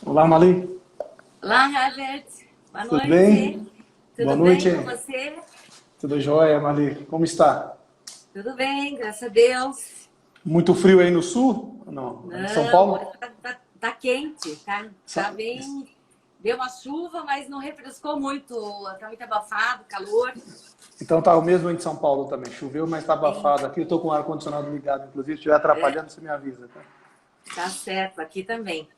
Olá, Mali. Olá, Herbert. Boa Tudo noite. bem? Boa Tudo noite. bem com você? Tudo jóia, Mali? Como está? Tudo bem, graças a Deus. Muito frio aí no sul? Não, em São Não, hoje Paulo? tá quente, tá Sa- bem. Deu uma chuva, mas não refrescou muito. Tá muito abafado, calor. Então tá o mesmo em São Paulo também. Choveu, mas está Sim, abafado aqui. Eu estou com o ar-condicionado ligado. Inclusive, se estiver atrapalhando, você me avisa. Tá? tá certo, aqui também.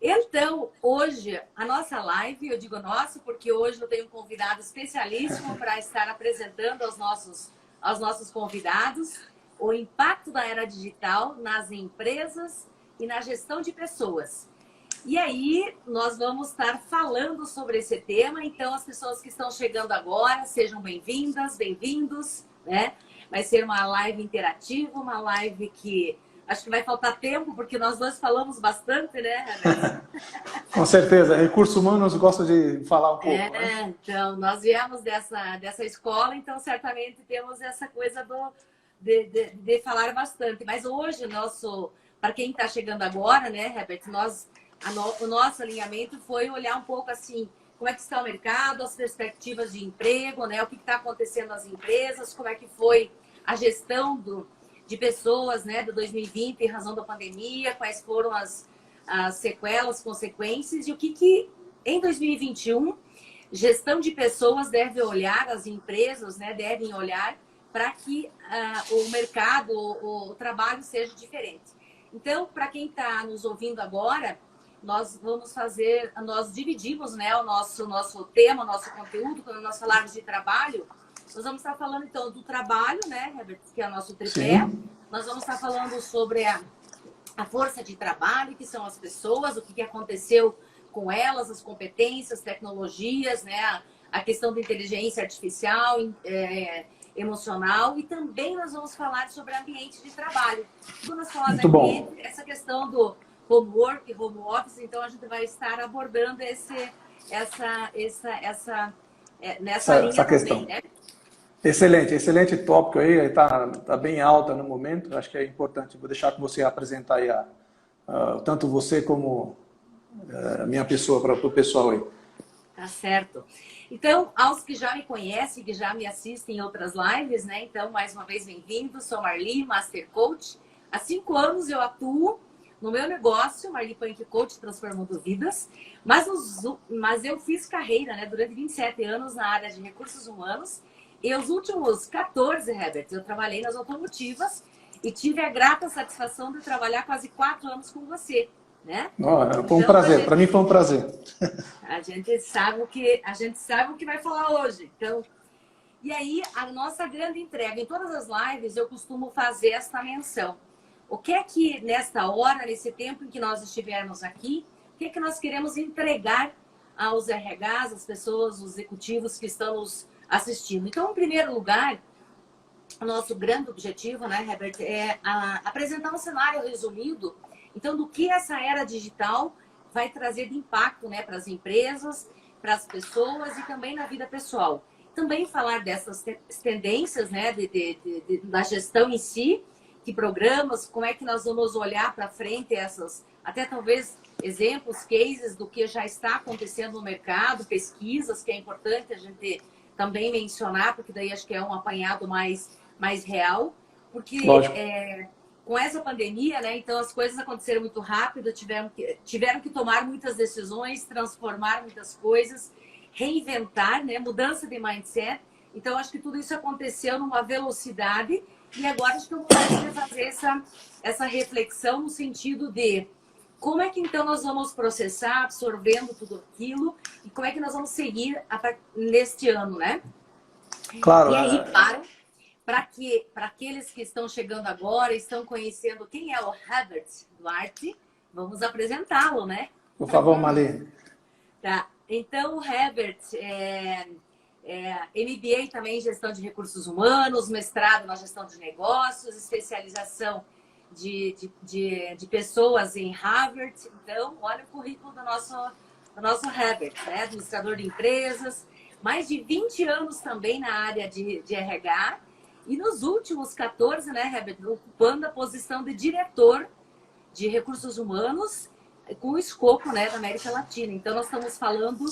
Então, hoje, a nossa live, eu digo nossa, porque hoje eu tenho um convidado especialíssimo para estar apresentando aos nossos convidados o impacto da era digital nas empresas e na gestão de pessoas. E aí, nós vamos estar falando sobre esse tema. Então, as pessoas que estão chegando agora, sejam bem-vindas, bem-vindos, né? Vai ser uma live interativa, uma live que acho que vai faltar tempo, porque nós dois falamos bastante, né, Rebeca? Com certeza. Recursos humanos gosta de falar um pouco, né? Então, nós viemos dessa escola, então certamente temos essa coisa de falar bastante. Mas hoje, para quem está chegando agora, né, Herbert, o nosso alinhamento foi olhar um pouco assim, como é que está o mercado, as perspectivas de emprego, né, o que está acontecendo nas empresas, como é que foi a gestão de pessoas, né, do 2020 em razão da pandemia, quais foram as sequelas, consequências e o que em 2021 gestão de pessoas deve olhar, as empresas, né, devem olhar para que o mercado, o trabalho seja diferente. Então, para quem está nos ouvindo agora, nós dividimos, né, o nosso tema, o nosso conteúdo, quando nós falarmos de trabalho, nós vamos estar falando então do trabalho, né, Herbert, que é o nosso tripé. Sim. Nós vamos estar falando sobre a força de trabalho, que são as pessoas, o que aconteceu com elas, as competências, tecnologias, né? A questão da inteligência artificial, emocional, e também nós vamos falar sobre ambiente de trabalho. Quando nós falamos de Muito bom. ambiente, essa questão do home work, home office, então a gente vai estar abordando nessa Essa linha também, questão. né? Excelente, excelente tópico aí. Está bem alta no momento. Acho que é importante. Vou deixar com você apresentar aí tanto você como a minha pessoa para o pessoal aí. Tá certo. Então, aos que já me conhecem, que já me assistem em outras lives, né? Então, mais uma vez, bem-vindo. Sou Marli, Master Coach. Há 5 anos eu atuo no meu negócio, Marli Punk Coach, transformando vidas. Mas eu fiz carreira, né? Durante 27 anos na área de recursos humanos. E os últimos 14, Herbert, eu trabalhei nas automotivas e tive a grata satisfação de trabalhar quase 4 anos com você, né? Oh, foi um Então, prazer. Para mim foi um prazer. a gente sabe o que vai falar hoje. Então, e aí a nossa grande entrega em todas as lives eu costumo fazer esta menção. O que é que nesta hora, nesse tempo em que nós estivermos aqui, o que é que nós queremos entregar aos RHs, às pessoas, os executivos que estão nos assistindo? Então, em primeiro lugar, o nosso grande objetivo, né, Herbert, é apresentar um cenário resumido, então, do que essa era digital vai trazer de impacto, né, para as empresas, para as pessoas e também na vida pessoal. Também falar dessas tendências, né, da gestão em si, que programas, como é que nós vamos olhar para frente essas, até talvez exemplos, cases do que já está acontecendo no mercado, pesquisas, que é importante a gente também mencionar, porque daí acho que é um apanhado mais real, porque Lógico. com essa pandemia, né, então as coisas aconteceram muito rápido, tiveram que tomar muitas decisões, transformar muitas coisas, reinventar, né, mudança de mindset. Então acho que tudo isso aconteceu numa velocidade e agora acho que é o momento de fazer essa reflexão no sentido de como é que então nós vamos processar, absorvendo tudo aquilo e como é que nós vamos seguir neste ano, né? Claro. E aí, para aqueles que estão chegando agora, estão conhecendo quem é o Herbert Duarte, vamos apresentá-lo, né? Por favor, Mali. Tá. Então, o Herbert MBA também em gestão de recursos humanos, mestrado na gestão de negócios, especialização de pessoas em Harvard. Então, olha o currículo do nosso Herbert, né? Administrador de empresas, mais de 20 anos também na área de RH. E nos últimos 14, né, Herbert, ocupando a posição de diretor de recursos humanos com o escopo, né, da América Latina. Então, nós estamos falando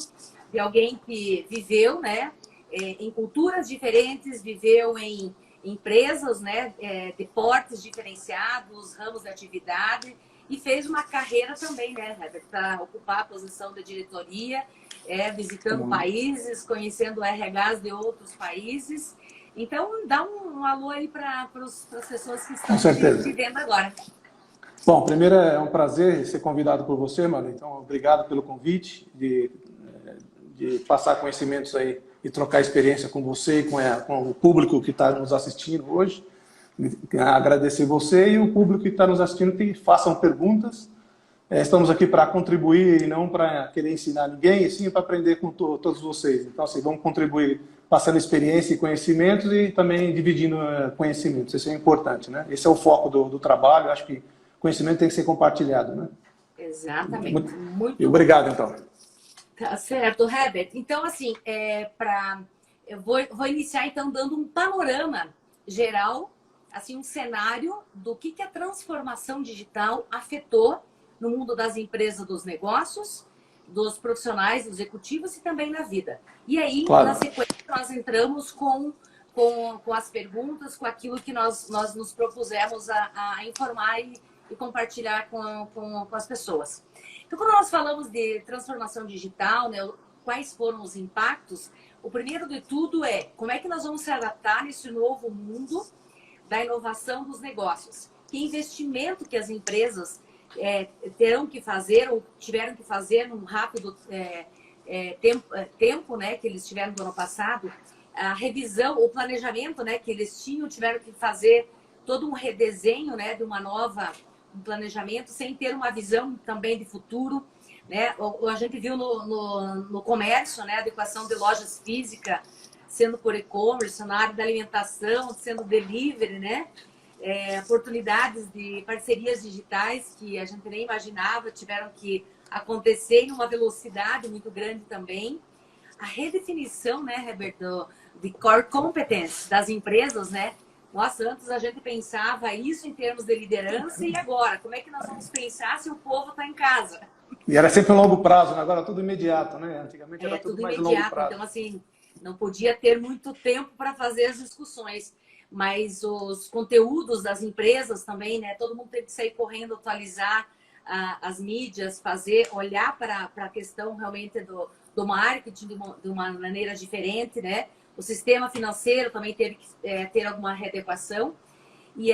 de alguém que viveu, né, em culturas diferentes, viveu em empresas, né, de portes diferenciados, ramos de atividade, e fez uma carreira também, né, Herbert, para ocupar a posição de diretoria, visitando países, conhecendo RHs de outros países. Então, dá um alô aí para as pessoas que estão te vendo agora. Bom, primeiro é um prazer ser convidado por você, Manu. Então, obrigado pelo convite de passar conhecimentos aí e trocar experiência com você e com o público que está nos assistindo hoje. Agradecer você e o público que está nos assistindo que façam perguntas. Estamos aqui para contribuir e não para querer ensinar ninguém, e sim para aprender com todos vocês. Então, assim, vamos contribuir passando experiência e conhecimentos e também dividindo conhecimentos. Isso é importante, né? Esse é o foco do trabalho. Acho que conhecimento tem que ser compartilhado, né? Exatamente. Muito obrigado, então. Tá certo, Herbert. Então, assim, eu vou iniciar, então, dando um panorama geral, assim, um cenário do que a transformação digital afetou no mundo das empresas, dos negócios, dos profissionais, dos executivos e também na vida. E aí, na sequência, nós entramos com as perguntas, com aquilo que nós nos propusemos a informar e compartilhar com as pessoas. Então, quando nós falamos de transformação digital, né, quais foram os impactos, o primeiro de tudo é como é que nós vamos se adaptar nesse novo mundo da inovação dos negócios. Que investimento que as empresas terão que fazer ou tiveram que fazer num rápido tempo, né, que eles tiveram no ano passado, a revisão, o planejamento, né, que eles tiveram que fazer todo um redesenho, né, de um planejamento sem ter uma visão também de futuro, né? A gente viu no comércio, né, a adequação de lojas físicas sendo por e-commerce, na área da alimentação, sendo delivery, né? Oportunidades de parcerias digitais que a gente nem imaginava tiveram que acontecer em uma velocidade muito grande também. A redefinição, né, Roberto, de core competence das empresas, né? Nossa, antes a gente pensava isso em termos de liderança e agora? Como é que nós vamos pensar se o povo está em casa? E era sempre um longo prazo, né? Agora tudo imediato, né? Antigamente era tudo mais imediato, longo prazo. Então, assim, não podia ter muito tempo para fazer as discussões. Mas os conteúdos das empresas também, né? Todo mundo teve que sair correndo, atualizar as mídias, olhar para a questão realmente do marketing de uma maneira diferente, né? O sistema financeiro também teve que ter alguma readequação. E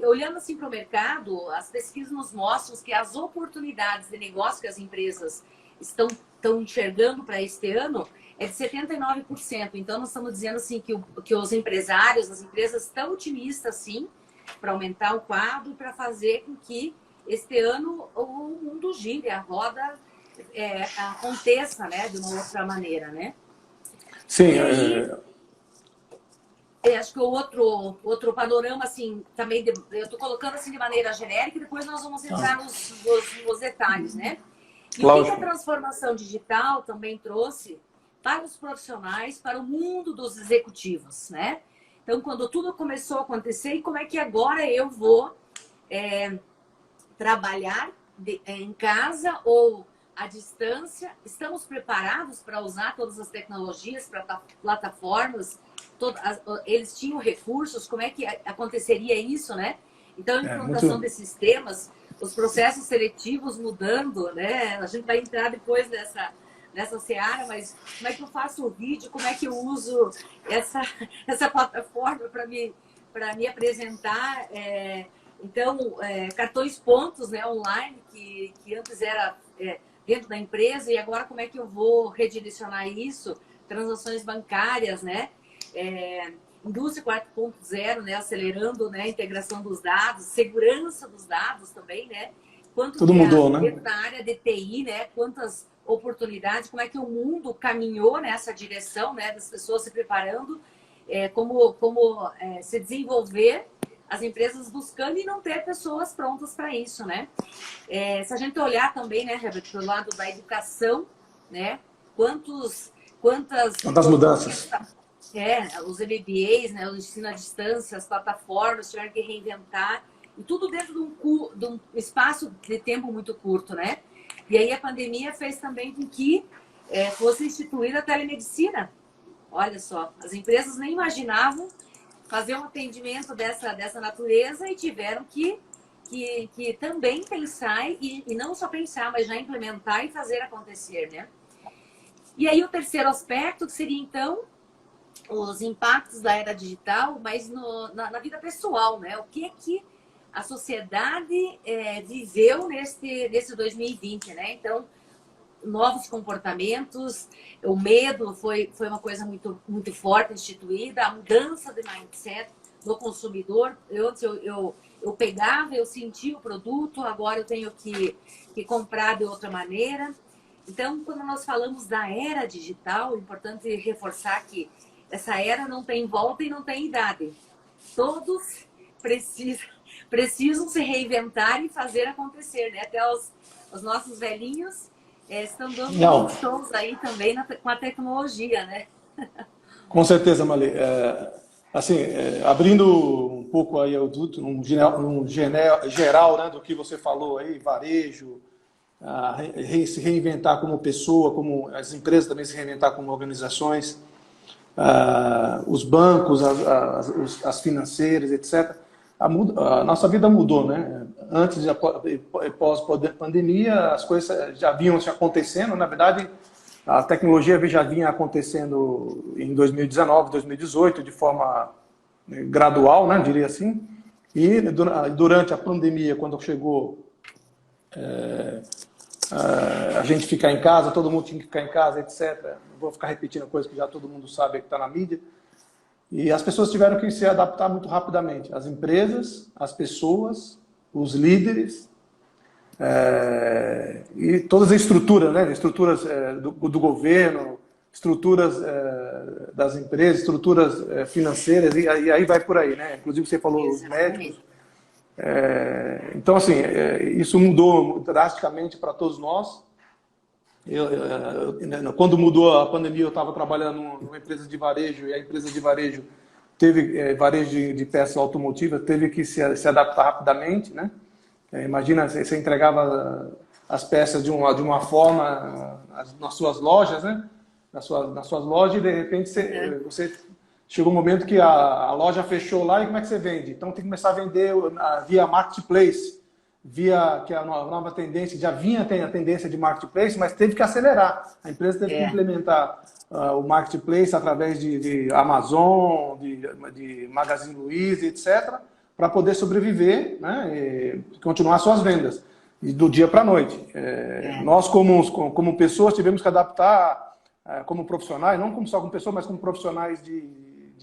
olhando assim para o mercado, as pesquisas nos mostram que as oportunidades de negócio que as empresas estão enxergando para este ano é de 79%. Então, nós estamos dizendo assim que os empresários, as empresas estão otimistas, sim, para aumentar o quadro e para fazer com que este ano o mundo gire, a roda aconteça, né, de uma outra maneira, né? Sim. Acho que o outro panorama, assim, também eu estou colocando assim de maneira genérica e depois nós vamos entrar nos detalhes, né? E o que a transformação digital também trouxe para os profissionais, para o mundo dos executivos, né? Então, quando tudo começou a acontecer, e como é que agora eu vou trabalhar em casa ou à distância? Estamos preparados para usar todas as tecnologias, para plataformas? Eles tinham recursos? Como é que aconteceria isso, né? Então, a implantação desses temas, os processos seletivos mudando, né? A gente vai entrar depois nessa seara, mas como é que eu faço o vídeo? Como é que eu uso essa plataforma para me apresentar? Então, cartões pontos, né, online, que antes era dentro da empresa, e agora como é que eu vou redirecionar isso? Transações bancárias, né? Indústria 4.0, né, acelerando, né, a integração dos dados, segurança dos dados também, né? Tudo mudou, né? Dentro da área de TI, né? Quantas oportunidades, como é que o mundo caminhou nessa direção, né? Das pessoas se preparando, como se desenvolver, as empresas buscando e não ter pessoas prontas para isso, né? Se a gente olhar também, né, Herbert, pelo lado da educação, né? Quantas mudanças. Os MBAs, né, o ensino à distância, as plataformas tiveram que reinventar. E tudo dentro de um espaço de tempo muito curto, né? E aí a pandemia fez também com que fosse instituída a telemedicina. Olha só, as empresas nem imaginavam fazer um atendimento dessa natureza e tiveram que também pensar, e não só pensar, mas já implementar e fazer acontecer, né? E aí o terceiro aspecto, que seria, então, os impactos da era digital, mas na vida pessoal, né? O que é que a sociedade viveu nesse 2020, né? Então, novos comportamentos, o medo foi uma coisa muito, muito forte instituída, a mudança de mindset do consumidor. Eu pegava, eu sentia o produto, agora eu tenho que comprar de outra maneira. Então, quando nós falamos da era digital, é importante reforçar que essa era não tem volta e não tem idade. Todos precisam se reinventar e fazer acontecer, né? Até os nossos velhinhos estão dando shows aí também com a tecnologia, né? Com certeza, Mali. Assim, abrindo um pouco aí um geral, né, do que você falou aí, varejo, se reinventar como pessoa, como as empresas também se reinventar como organizações, os bancos, as financeiras, etc. A nossa vida mudou, né? Antes e pós-pandemia, as coisas já vinham acontecendo. Na verdade, a tecnologia já vinha acontecendo em 2019, 2018, de forma gradual, né, diria assim. E durante a pandemia, quando chegou a gente ficar em casa, todo mundo tinha que ficar em casa, etc. Não vou ficar repetindo coisa que já todo mundo sabe que está na mídia. E as pessoas tiveram que se adaptar muito rapidamente. As empresas, as pessoas, os líderes e todas as estruturas, né? Estruturas do governo, estruturas das empresas, estruturas financeiras, e aí vai por aí, né? Inclusive você falou os médicos. Então, assim, isso mudou drasticamente para todos nós. Quando mudou a pandemia, eu estava trabalhando numa empresa de varejo, e a empresa de varejo teve varejo de peças automotivas, teve que se adaptar rapidamente, né? Imagina, você entregava as peças de uma forma nas suas lojas, né? Nas suas lojas, e de repente você chegou um momento que a loja fechou lá, e como é que você vende? Então tem que começar a vender via marketplace, que é a nova tendência, já vinha a tendência de marketplace, mas teve que acelerar. A empresa teve que implementar o marketplace através de Amazon, de Magazine Luiza, etc., para poder sobreviver, né, e continuar suas vendas, e do dia para a noite. Nós, como pessoas, tivemos que adaptar como profissionais, não só como pessoas, mas como profissionais de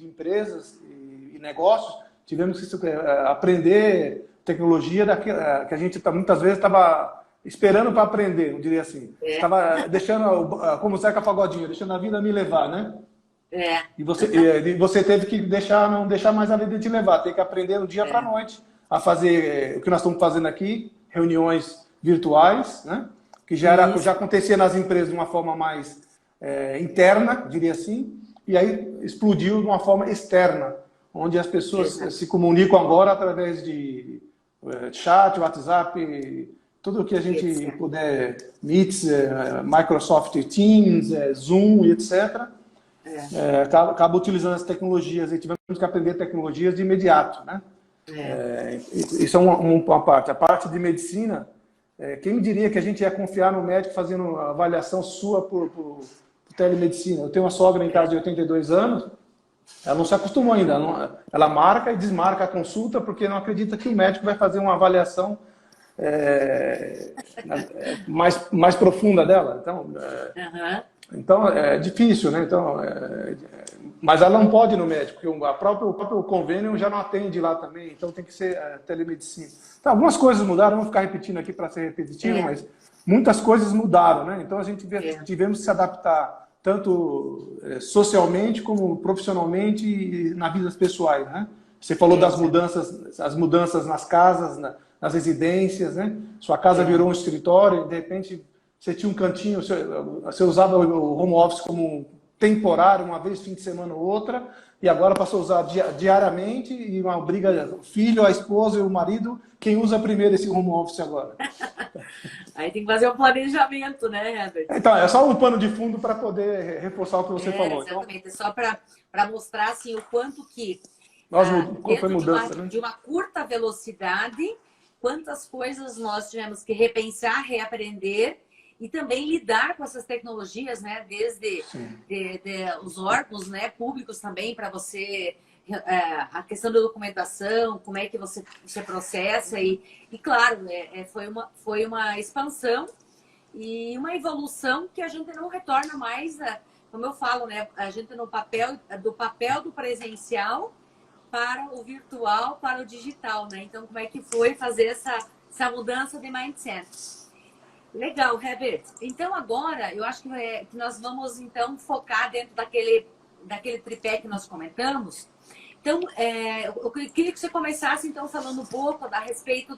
empresas e negócios, tivemos que aprender tecnologia que a gente muitas vezes estava esperando para aprender, não diria assim. Estava deixando, como o Zeca Pagodinho, deixando a vida me levar, né? E você teve que não deixar mais a vida te levar, ter que aprender do dia para a noite a fazer o que nós estamos fazendo aqui, reuniões virtuais, né? Que já acontecia nas empresas de uma forma mais interna, diria assim, e aí explodiu de uma forma externa, onde as pessoas se comunicam agora através de chat, WhatsApp, tudo o que a gente puder, Meets, Microsoft Teams, Zoom, etc. Acaba utilizando as tecnologias, e tivemos que aprender tecnologias de imediato, né? Isso é uma parte. A parte de medicina, quem me diria que a gente ia confiar no médico fazendo a avaliação sua por telemedicina? Eu tenho uma sogra em casa de 82 anos, ela não se acostumou ainda, ela marca e desmarca a consulta porque não acredita que o médico vai fazer uma avaliação mais profunda dela. Então é difícil, né? Mas ela não pode ir no médico, porque o próprio convênio já não atende lá também, então tem que ser telemedicina. Então, algumas coisas mudaram, não vou ficar repetindo aqui para ser repetitivo, mas muitas coisas mudaram, né? Então a gente tivemos que se adaptar tanto socialmente como profissionalmente e na vida pessoais, né? Você falou das mudanças, as mudanças nas casas, nas residências, né? Sua casa virou um escritório, e de repente você tinha um cantinho, você usava o home office como temporário, uma vez fim de semana ou outra, e agora passou a usar diariamente, e uma briga, o filho, a esposa e o marido, quem usa primeiro esse home office agora? Aí tem que fazer um planejamento, né, Herbert? Então, é só um pano de fundo para poder reforçar o que você falou. Exatamente, é só para mostrar assim, o quanto que foi mudança, né? de uma curta velocidade, quantas coisas nós tivemos que repensar, reaprender e também lidar com essas tecnologias, né? Desde os órgãos, né, públicos também, para você... a questão da documentação, como é que você processa e claro, foi uma expansão e uma evolução que a gente não retorna mais, como eu falo, né? A gente do papel do presencial para o virtual, para o digital, né? Então, como é que foi fazer essa mudança de mindset? Legal, Herbert. Então, agora, eu acho que nós vamos, então, focar dentro daquele tripé que nós comentamos. Então, eu queria que você começasse, então, falando um pouco a respeito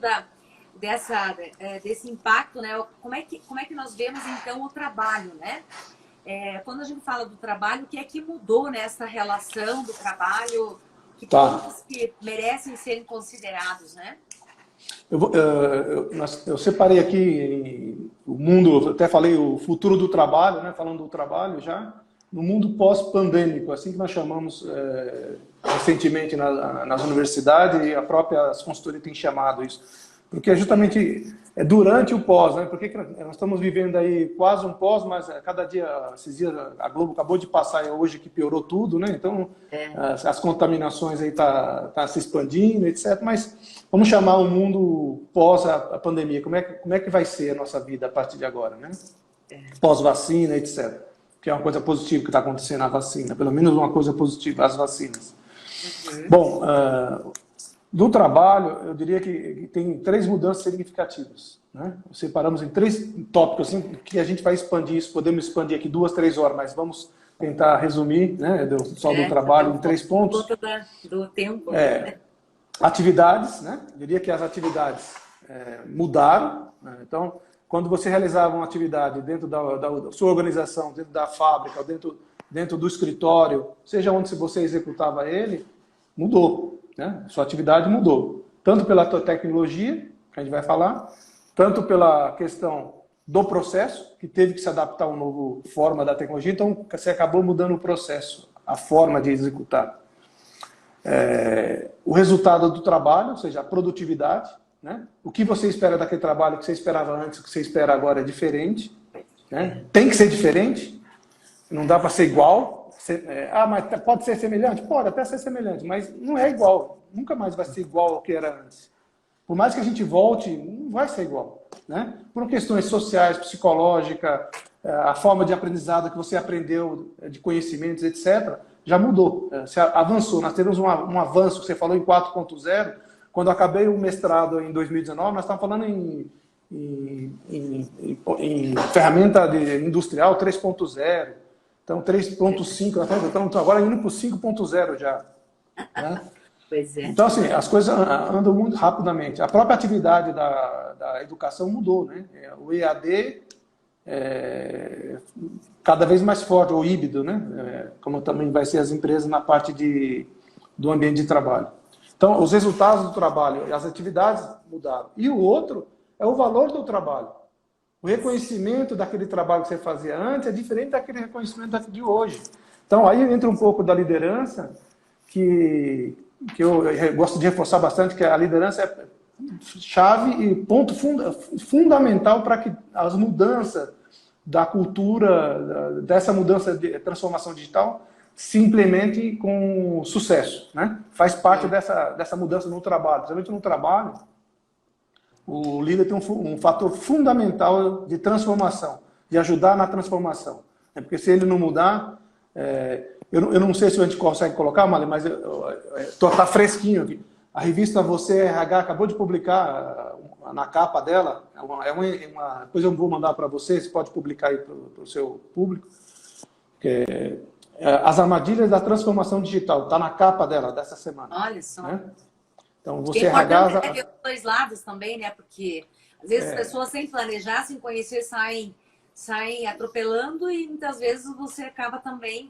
desse impacto, né? Como é que nós vemos, então, o trabalho, né? Quando a gente fala do trabalho, o que é que mudou nessa relação do trabalho? Que pontos que merecem serem considerados, né? Eu separei aqui o mundo, até falei o futuro do trabalho, né? Falando do trabalho já, no mundo pós-pandêmico, assim que nós chamamos recentemente nas universidades, e a própria consultoria tem chamado isso. Porque é justamente durante o pós, né? Porque nós estamos vivendo aí quase um pós, mas cada dia, esses dias, a Globo acabou de passar hoje que piorou tudo, né? Então, as contaminações aí tá se expandindo, etc. Mas vamos chamar o mundo pós a pandemia. Como é que vai ser a nossa vida a partir de agora, né? Pós-vacina, etc. Que é uma coisa positiva que está acontecendo na vacina. Pelo menos uma coisa positiva, as vacinas. Bom, do trabalho, eu diria que tem 3 mudanças significativas, né? Separamos em 3 tópicos, assim, que a gente vai expandir isso. Podemos expandir aqui 2, 3 horas, mas vamos tentar resumir, né? Só do trabalho em 3 pontos. Do tempo. Atividades, né? Eu diria que as atividades mudaram, né? Então, quando você realizava uma atividade dentro da sua organização, dentro da fábrica, dentro do escritório, seja onde você executava ele, mudou, né? Sua atividade mudou. Tanto pela tecnologia, que a gente vai falar, tanto pela questão do processo, que teve que se adaptar a uma nova forma da tecnologia, então você acabou mudando o processo, a forma de executar. O resultado do trabalho, ou seja, a produtividade, né? O que você espera daquele trabalho que você esperava antes, o que você espera agora é diferente, né? Tem que ser diferente, não dá para ser igual. Mas pode ser semelhante? Pode até ser semelhante, mas não é igual. Nunca mais vai ser igual ao que era antes. Por mais que a gente volte, não vai ser igual, né? Por questões sociais, psicológicas, a forma de aprendizado que você aprendeu, de conhecimentos, etc., já mudou. Você avançou. Nós temos um avanço, que você falou em 4.0. Quando eu acabei o mestrado em 2019, nós estávamos falando em ferramenta industrial 3.0. Então, 3.5, nós estamos agora indo para o 5.0 já. Né? Pois é. Então, assim, as coisas andam muito rapidamente. A própria atividade da educação mudou, né? O EAD cada vez mais forte, o híbrido, né? Como também vai ser as empresas na parte do ambiente de trabalho. Então, os resultados do trabalho e as atividades mudaram. E o outro é o valor do trabalho. O reconhecimento daquele trabalho que você fazia antes é diferente daquele reconhecimento de hoje. Então, aí entra um pouco da liderança, que eu gosto de reforçar bastante, que a liderança é chave e ponto fundamental para que as mudanças da cultura, dessa mudança de transformação digital, se implemente com sucesso, né? Faz parte dessa mudança no trabalho. Principalmente no trabalho, o líder tem um fator fundamental de transformação, de ajudar na transformação. Porque se ele não mudar, eu não sei se a gente consegue colocar, Mali, mas está fresquinho aqui. A revista Você RH acabou de publicar na capa dela, depois eu vou mandar para você pode publicar aí para o seu público, as armadilhas da transformação digital, está na capa dela dessa semana. Olha só. Né? Então, você RH... É ver os dois lados também, né? Porque às vezes as pessoas sem planejar, sem conhecer, saem saem atropelando e muitas vezes você acaba também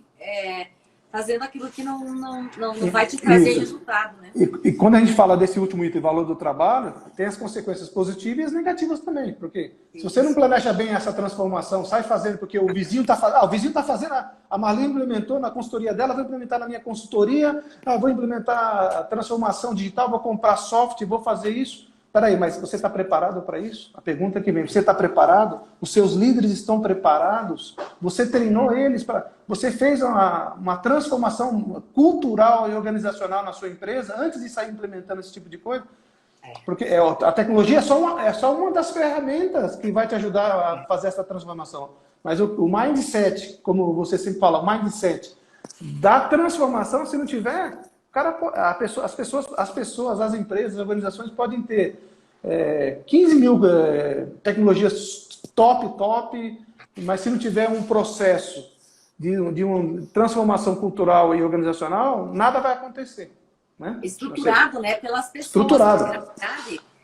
fazendo aquilo que não vai te trazer resultado, né? E quando a gente fala desse último item, valor do trabalho, tem as consequências positivas e as negativas também. Porque se você não planeja bem essa transformação, sai fazendo porque o vizinho está fazendo. O vizinho está fazendo, a Marlene implementou na consultoria dela, vou implementar na minha consultoria, vou implementar a transformação digital, vou comprar software, vou fazer isso. Peraí, mas você está preparado para isso? A pergunta que vem, você está preparado? Os seus líderes estão preparados? Você treinou eles para... Você fez uma transformação cultural e organizacional na sua empresa antes de sair implementando esse tipo de coisa? Porque a tecnologia é só uma das ferramentas que vai te ajudar a fazer essa transformação. Mas o mindset, como você sempre fala, o mindset da transformação, se não tiver... Cara, as pessoas, as empresas, as organizações podem ter 15 mil tecnologias top, mas se não tiver um processo de uma transformação cultural e organizacional, nada vai acontecer. Né? Estruturado, né? Pelas pessoas. Estruturado.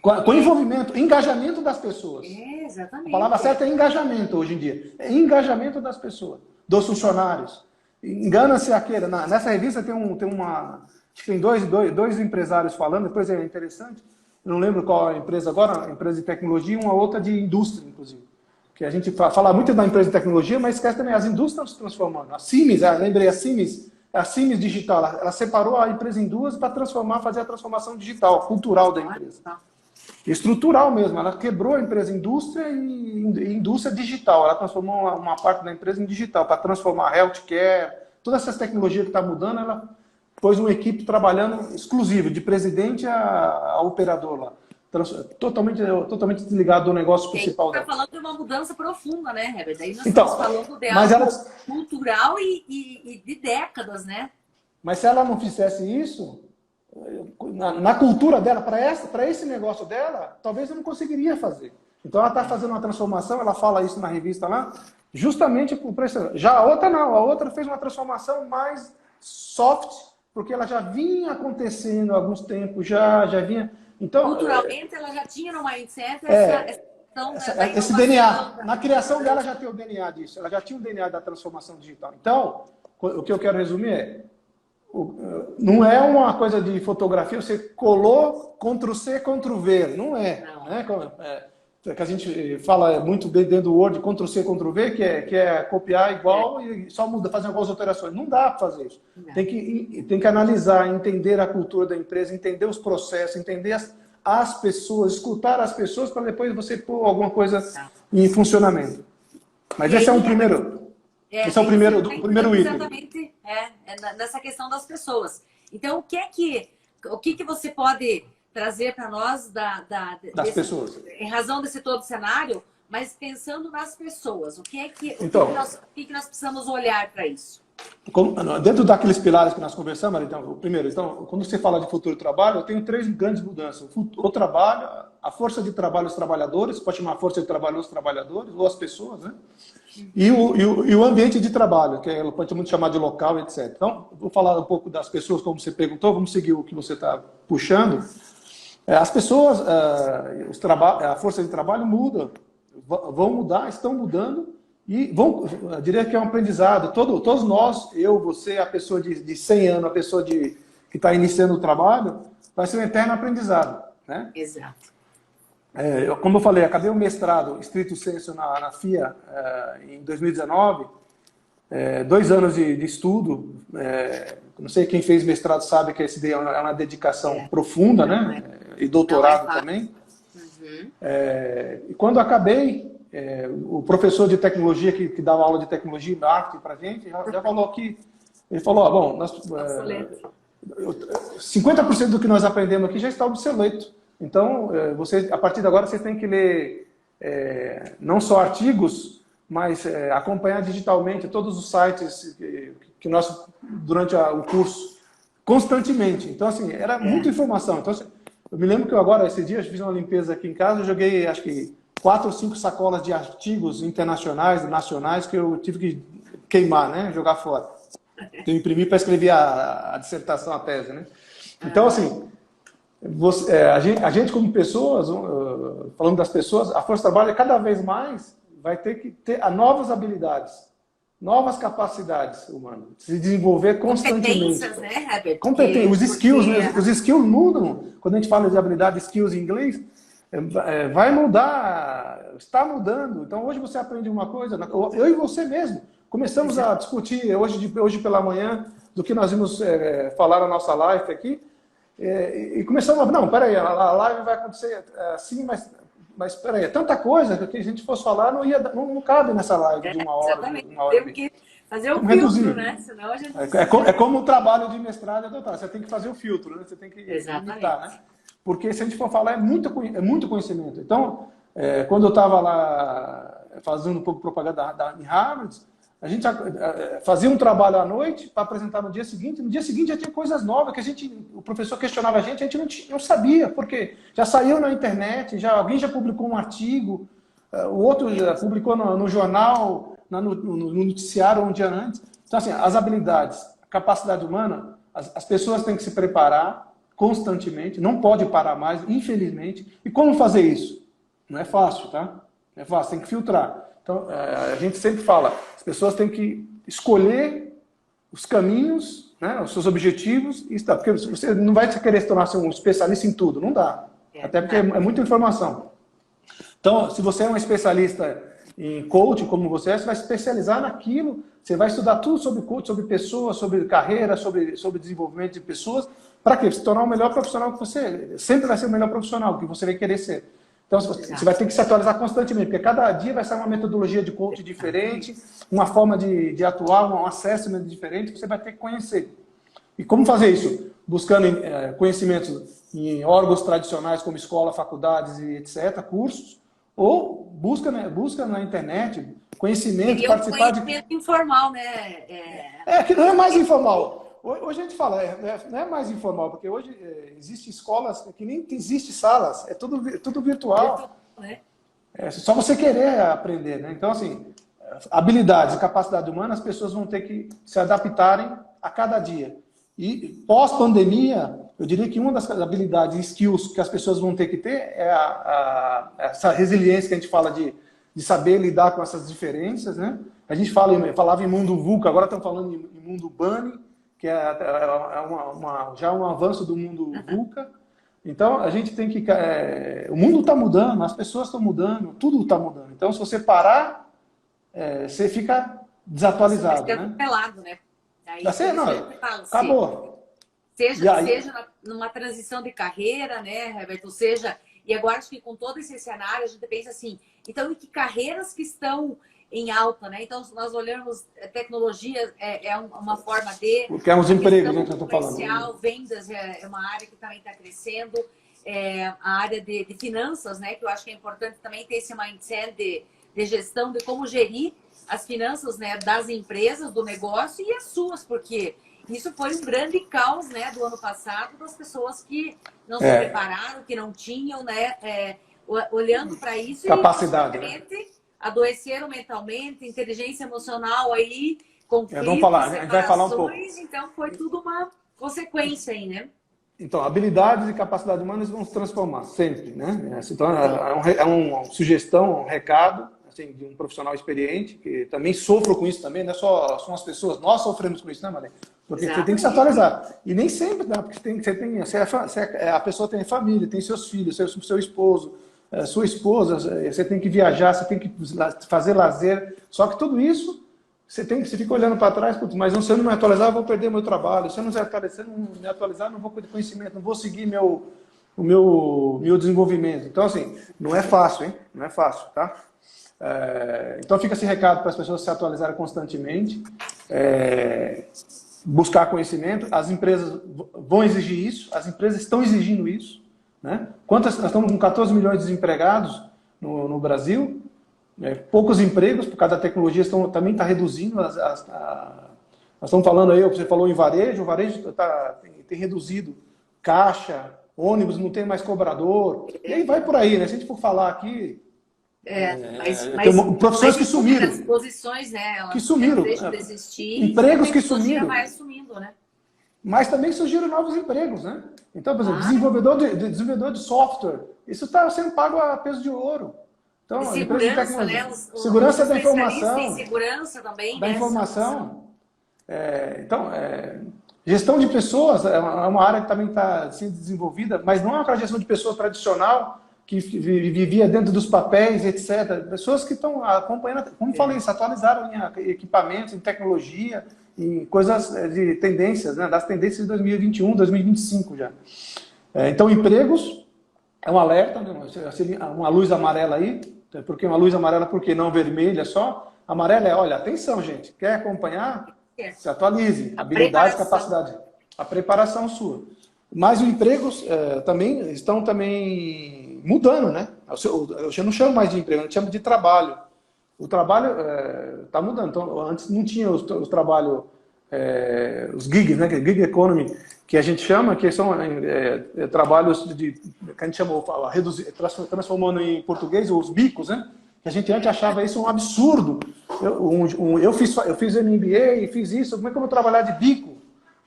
Com envolvimento, engajamento das pessoas. Exatamente. A palavra certa é engajamento hoje em dia. É engajamento das pessoas, dos funcionários. Engana-se aquele. Nessa revista tem dois empresários falando, depois é interessante. Eu não lembro qual a empresa agora, a empresa de tecnologia e uma outra de indústria, inclusive. Que a gente fala muito da empresa de tecnologia, mas esquece também, as indústrias estão se transformando. A Siemens, lembrei, a Siemens Digital, ela separou a empresa em duas para fazer a transformação digital, cultural da empresa. Estrutural mesmo, ela quebrou a empresa indústria e indústria digital. Ela transformou uma parte da empresa em digital, para transformar a healthcare, todas essas tecnologias que estão mudando, ela pôs uma equipe trabalhando exclusiva, de presidente a operador lá. Totalmente desligado do negócio principal dela. Você está falando de uma mudança profunda, né, Herbert? Daí nós estamos falando de algo cultural e de décadas, né? Mas se ela não fizesse isso, na cultura dela, para esse negócio dela, talvez eu não conseguiria fazer. Então ela está fazendo uma transformação, ela fala isso na revista lá, justamente por isso. Já a outra não, a outra fez uma transformação mais soft, porque ela já vinha acontecendo há alguns tempos, já vinha... Então, culturalmente, ela já tinha no mindset esse DNA. Na criação dela já tem o DNA disso. Ela já tinha o DNA da transformação digital. Então, o que eu quero resumir não é uma coisa de fotografia, você colou Ctrl+C, Ctrl+V. Não é. Que a gente fala muito dentro do Word, Ctrl+C, Ctrl+V, que é copiar igual e só muda, fazer algumas alterações. Não dá para fazer isso. Tem que analisar, entender a cultura da empresa, entender os processos, entender as pessoas, escutar as pessoas para depois você pôr alguma coisa em funcionamento. Mas esse é um primeiro. Esse é o primeiro item. Exatamente, nessa questão das pessoas. Então, o que você pode trazer para nós das pessoas. Em razão desse todo cenário, mas pensando nas pessoas, o que nós precisamos olhar para isso? Dentro daqueles pilares que nós conversamos, então, primeiro, quando você fala de futuro trabalho, eu tenho 3 grandes mudanças. O trabalho, a força de trabalho dos trabalhadores, pode chamar força de trabalho dos trabalhadores, ou as pessoas, né? E o ambiente de trabalho, que pode muito chamar de local, etc. Então, vou falar um pouco das pessoas, como você perguntou, vamos seguir o que você está puxando. As pessoas, a força de trabalho muda, vão mudar, estão mudando e eu diria que é um aprendizado. Todos nós, eu, você, a pessoa de 100 anos, a pessoa que está iniciando o trabalho, vai ser um eterno aprendizado. Né? Exato. Como eu falei, acabei o mestrado estrito sensu na FIA em 2019, 2 anos de estudo. Não sei quem fez mestrado sabe que esse é uma dedicação profunda, né? E doutorado também. Uhum. E quando acabei, o professor de tecnologia que dava aula de tecnologia e marketing para a gente já falou que ele falou, 50% do que nós aprendemos aqui já está obsoleto. Então, a partir de agora, vocês têm que ler não só artigos, mas acompanhar digitalmente todos os sites que nós, durante o curso, constantemente. Então, assim, era muita informação. Então, eu me lembro que agora, esse dia, eu fiz uma limpeza aqui em casa, eu joguei, acho que, 4 ou 5 sacolas de artigos internacionais e nacionais que eu tive que queimar, né? Jogar fora. Eu imprimi para escrever a dissertação, a tese, né? Então, assim, a gente como pessoas, falando das pessoas, a força de trabalho cada vez mais vai ter que ter novas habilidades, novas capacidades humanas, se desenvolver constantemente. Competências, né, Herbert? Os skills, né? Os skills mudam. Quando a gente fala de habilidade, skills em inglês, vai mudar, está mudando. Então, hoje você aprende uma coisa, eu e você mesmo, começamos a discutir hoje pela manhã do que nós vimos falar na nossa live aqui, e começamos a não, peraí, a live vai acontecer assim, mas peraí, é tanta coisa que a gente fosse falar, não cabe nessa live de uma hora. Exatamente. Uma hora. Temos que fazer o filtro, reduzir, né? Senão a gente... é como o trabalho de mestrado e doutorado, você tem que fazer o filtro, né? Você tem que limitar, né? Porque se a gente for falar, é muito conhecimento. Então, quando eu estava lá fazendo um pouco de propaganda em Harvard, a gente fazia um trabalho à noite para apresentar no dia seguinte. No dia seguinte já tinha coisas novas que o professor questionava a gente não sabia, porque já saiu na internet, alguém já publicou um artigo, o outro já publicou no jornal, no noticiário um dia antes. Então, assim, as habilidades, a capacidade humana, as pessoas têm que se preparar constantemente, não pode parar mais, infelizmente. E como fazer isso? Não é fácil, tá? Não é fácil, tem que filtrar. Então, a gente sempre fala, as pessoas têm que escolher os caminhos, né, os seus objetivos, porque você não vai querer se tornar um especialista em tudo, não dá. Até porque é muita informação. Então, se você é um especialista em coaching, como você vai se especializar naquilo, você vai estudar tudo sobre coaching, sobre pessoas, sobre carreira, sobre desenvolvimento de pessoas, para quê? Se tornar o melhor profissional que você sempre vai ser o melhor profissional que você vai querer ser. Então, você vai ter que se atualizar constantemente, porque cada dia vai sair uma metodologia de coaching diferente, uma forma de atuar, um assessment diferente, que você vai ter que conhecer. E como fazer isso? Buscando conhecimentos em órgãos tradicionais, como escola, faculdades e etc., cursos, ou busca na internet conhecimento, participar de... conhecimento informal, né? que não é mais informal. Hoje a gente fala, não é mais informal, porque hoje existem escolas que nem existe salas, é tudo virtual. Né? É só você querer aprender, né? Então, assim, habilidades e capacidade humana, as pessoas vão ter que se adaptarem a cada dia. E pós-pandemia, eu diria que uma das habilidades e skills que as pessoas vão ter que ter é essa resiliência que a gente fala de saber lidar com essas diferenças, né? A gente falava em mundo VUCA, agora estamos falando em mundo BANI, que já um avanço do mundo VUCA. Então, a gente tem que... o mundo está mudando, as pessoas estão mudando, tudo está mudando. Então, se você parar, você fica desatualizado. Você fica pelado, né? Aí, acabou. Seja numa transição de carreira, né, Herbert? Seja... E agora, acho que com todo esse cenário, a gente pensa assim, então, em que carreiras que estão em alta, né? Então, nós olhamos tecnologia, uma forma de... Porque é uns empregos, né, que eu estou falando. Vendas é uma área que também está crescendo. A área de finanças, né? Que eu acho que é importante também ter esse mindset de gestão, de como gerir as finanças, né, das empresas, do negócio e as suas, porque isso foi um grande caos, né, do ano passado, das pessoas que não se prepararam, que não tinham, né, olhando para isso capacidade, e adoeceram mentalmente, inteligência emocional aí, conflitos, vamos falar, a gente vai falar um pouco. Então foi tudo uma consequência aí, né? Então, habilidades e capacidade humanas vão se transformar sempre, né? Então, é uma sugestão, um recado assim, de um profissional experiente, que também sofro com isso também, não é só as pessoas, nós sofremos com isso, né, Maria? Porque você tem que se atualizar. E nem sempre, né? Porque a pessoa tem família, tem seus filhos, seu esposo, sua esposa, você tem que viajar, você tem que fazer lazer. Só que tudo isso, você fica olhando para trás, mas se eu não me atualizar, eu vou perder meu trabalho. Se eu não me atualizar, não vou ter conhecimento, não vou seguir o meu desenvolvimento. Então, assim, não é fácil, hein? Não é fácil, tá? Então, fica esse recado para as pessoas se atualizarem constantemente. Buscar conhecimento, as empresas vão exigir isso, as empresas estão exigindo isso, né? Nós estamos com 14 milhões de desempregados no Brasil, poucos empregos, por causa da tecnologia, também está reduzindo. Nós estamos falando aí, você falou em varejo, o varejo tem reduzido caixa, ônibus, não tem mais cobrador, e aí vai por aí, né? Se a gente for falar aqui... profissões que sumiram. As posições, né? Elas que sumiram. Deixam de existir. Empregos que sumiram. Vai sumindo, né? Mas também surgiram novos empregos, né? Então, por exemplo, desenvolvedor de software, isso está sendo pago a peso de ouro. Então, de segurança, né? Segurança da informação. Em segurança também. Da informação. Gestão de pessoas é uma área que também está sendo desenvolvida, mas não é uma gestão de pessoas tradicional, que vivia dentro dos papéis, etc. Pessoas que estão acompanhando, como falei, se atualizaram em equipamentos, em tecnologia, em coisas de tendências, né? Das tendências de 2021, 2025 já. Então, empregos é um alerta, né? Uma luz amarela aí, porque uma luz amarela, porque não vermelha só? Amarela é, olha, atenção, gente, quer acompanhar? Se atualize, habilidades, capacidade, a preparação sua. Mas os empregos também estão mudando, né? Eu não chamo mais de emprego, eu chamo de trabalho. O trabalho está mudando. Então, antes não tinha os trabalhos, os gigs, né? Gig economy, que a gente chama, que são trabalhos que a gente chamou, transformando em português, os bicos, né? Que a gente antes achava isso um absurdo. Eu fiz MBA e fiz isso, como é que eu vou trabalhar de bico?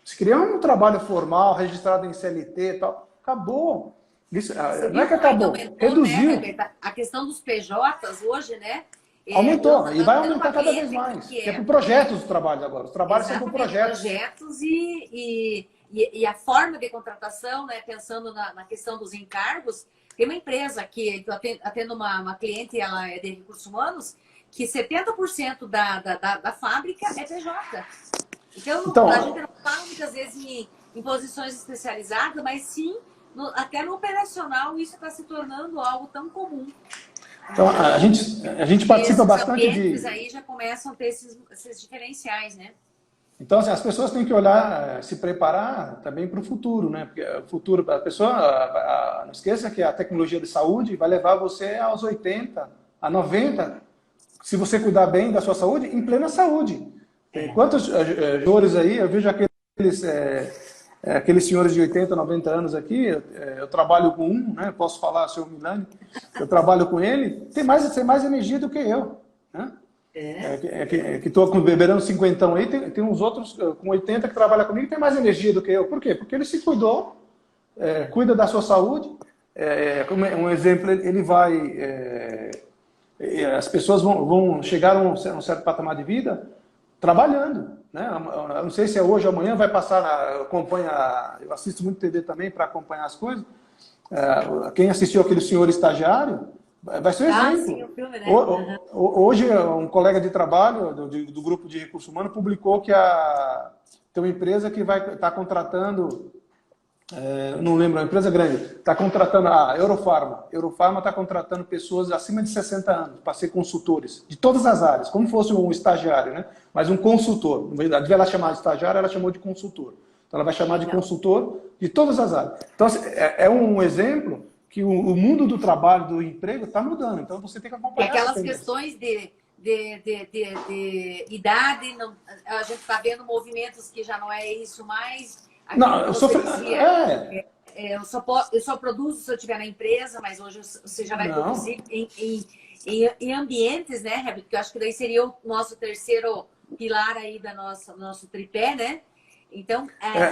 Se criar um trabalho formal, registrado em CLT e tal, acabou. Isso, não é que acabou, reduziu. Né, a questão dos PJs hoje, né? Aumentou, e vai aumentar cada vez mais. É por projetos os trabalhos agora. Os trabalhos são por projetos. E a forma de contratação, né, pensando na questão dos encargos, tem uma empresa que eu atendo uma cliente, ela é de recursos humanos, que 70% da fábrica é PJ. Então a gente não fala muitas vezes em posições especializadas, mas sim, até no operacional, isso está se tornando algo tão comum. Então, a gente participa bastante de... aí já começam a ter esses diferenciais, né? Então, assim, as pessoas têm que olhar, se preparar também para o futuro, né? Porque o futuro, a pessoa, não esqueça que a tecnologia de saúde vai levar você aos 80, a 90, se você cuidar bem da sua saúde, em plena saúde. Tem quantos senhores aí, eu vejo aqueles senhores de 80, 90 anos aqui, eu trabalho com um, né? Posso falar, seu Milani, eu trabalho com ele, tem mais energia do que eu, né? Que estou beberando 50 aí, tem uns outros com 80 que trabalham comigo e tem mais energia do que eu. Por quê? Porque ele se cuidou, cuida da sua saúde. Como um exemplo, ele vai... as pessoas vão chegar a um certo patamar de vida trabalhando, né? Eu não sei se é hoje ou amanhã, vai passar, eu assisto muito TV também para acompanhar as coisas. Quem assistiu aquele senhor estagiário, vai ser um exemplo. Sim, o filme, né? Hoje, um colega de trabalho do grupo de recursos humanos publicou que tem uma empresa que vai estar contratando, não lembro, uma empresa grande, está contratando a Eurofarma. Eurofarma está contratando pessoas acima de 60 anos para ser consultores, de todas as áreas, como fosse um estagiário, né? Mas um consultor. Ao invés de ela chamar de estagiário, ela chamou de consultor. Então, ela vai chamar de consultor de todas as áreas. Então, é um exemplo que o mundo do trabalho, do emprego, está mudando. Então, você tem que acompanhar. Aquelas questões de idade, a gente está vendo movimentos que já não é isso mais. Não, eu só produzo se eu estiver na empresa, mas hoje você já vai produzir em ambientes, né, Herbert? Que eu acho que daí seria o nosso terceiro pilar aí do nosso tripé, né? Então,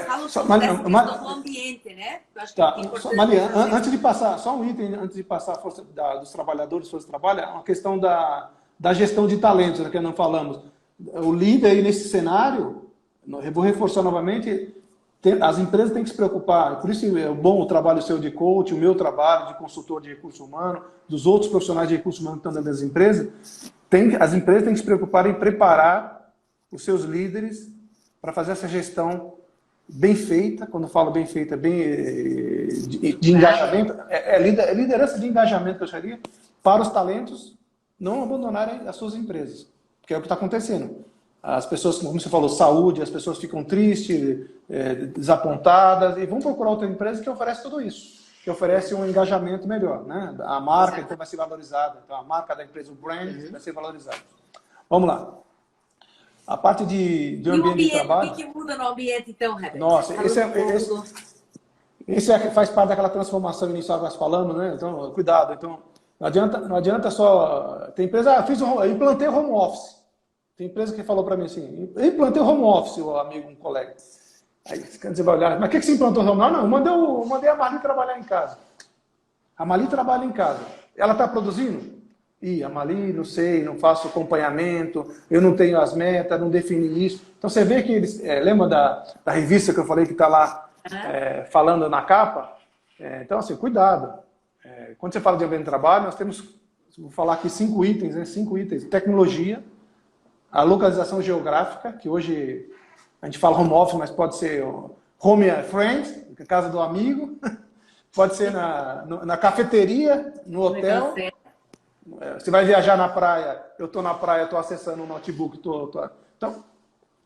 fala um pouco dessa questão do ambiente, né? Eu acho que Maria, antes de passar, só um item, antes de passar a força dos trabalhadores, força de trabalho, é uma questão da gestão de talentos, né, que não falamos. O líder aí nesse cenário, eu vou reforçar novamente, as empresas têm que se preocupar, por isso é bom o trabalho seu de coach, o meu trabalho de consultor de recursos humanos, dos outros profissionais de recursos humanos que estão dentro das empresas, as empresas têm que se preocupar em preparar os seus líderes para fazer essa gestão bem feita. Quando eu falo bem feita, de engajamento, liderança de engajamento, que eu charia, para os talentos não abandonarem as suas empresas, que é o que está acontecendo. As pessoas, como você falou, saúde, as pessoas ficam tristes, desapontadas, e vão procurar outra empresa que oferece tudo isso, que oferece um engajamento melhor, né? A marca então vai ser valorizada, então a marca da empresa, o brand, vai ser valorizado. Vamos lá. A parte de ambiente de trabalho... O que muda no ambiente, então, Herbert? Nossa, faz parte daquela transformação inicial que nós falamos, né? Então, cuidado. Então, não adianta só... Tem empresa... eu implantei home office. Tem empresa que falou para mim assim, eu implantei home office, o amigo, um colega. Aí você vai olhar, mas o que você implantou home office? Não, eu mandei a Marli trabalhar em casa. A Marli trabalha em casa. Ela está produzindo? Ih, a Mali, não sei, não faço acompanhamento, eu não tenho as metas, não defini isso. Então você vê que eles. Lembra da revista que eu falei que está lá falando na capa? Então, assim, cuidado. Quando você fala de ambiente de trabalho, nós temos, vou falar aqui 5 itens, né? 5 itens. Tecnologia, a localização geográfica, que hoje a gente fala home office, mas pode ser home friend, casa do amigo, pode ser na cafeteria, no hotel. Você vai viajar na praia, eu estou na praia, estou acessando um notebook. Então,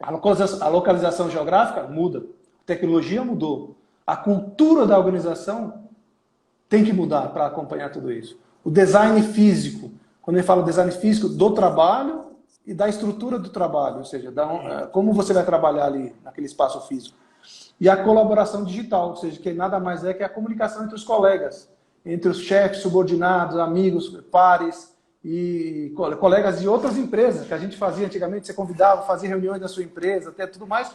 a localização geográfica muda, a tecnologia mudou, a cultura da organização tem que mudar para acompanhar tudo isso. O design físico, quando ele fala design físico do trabalho e da estrutura do trabalho, ou seja, como você vai trabalhar ali naquele espaço físico. E a colaboração digital, ou seja, que nada mais é que a comunicação entre os colegas, entre os chefes, subordinados, amigos, pares e colegas de outras empresas, que a gente fazia antigamente, você convidava, fazia reuniões da sua empresa, até tudo mais.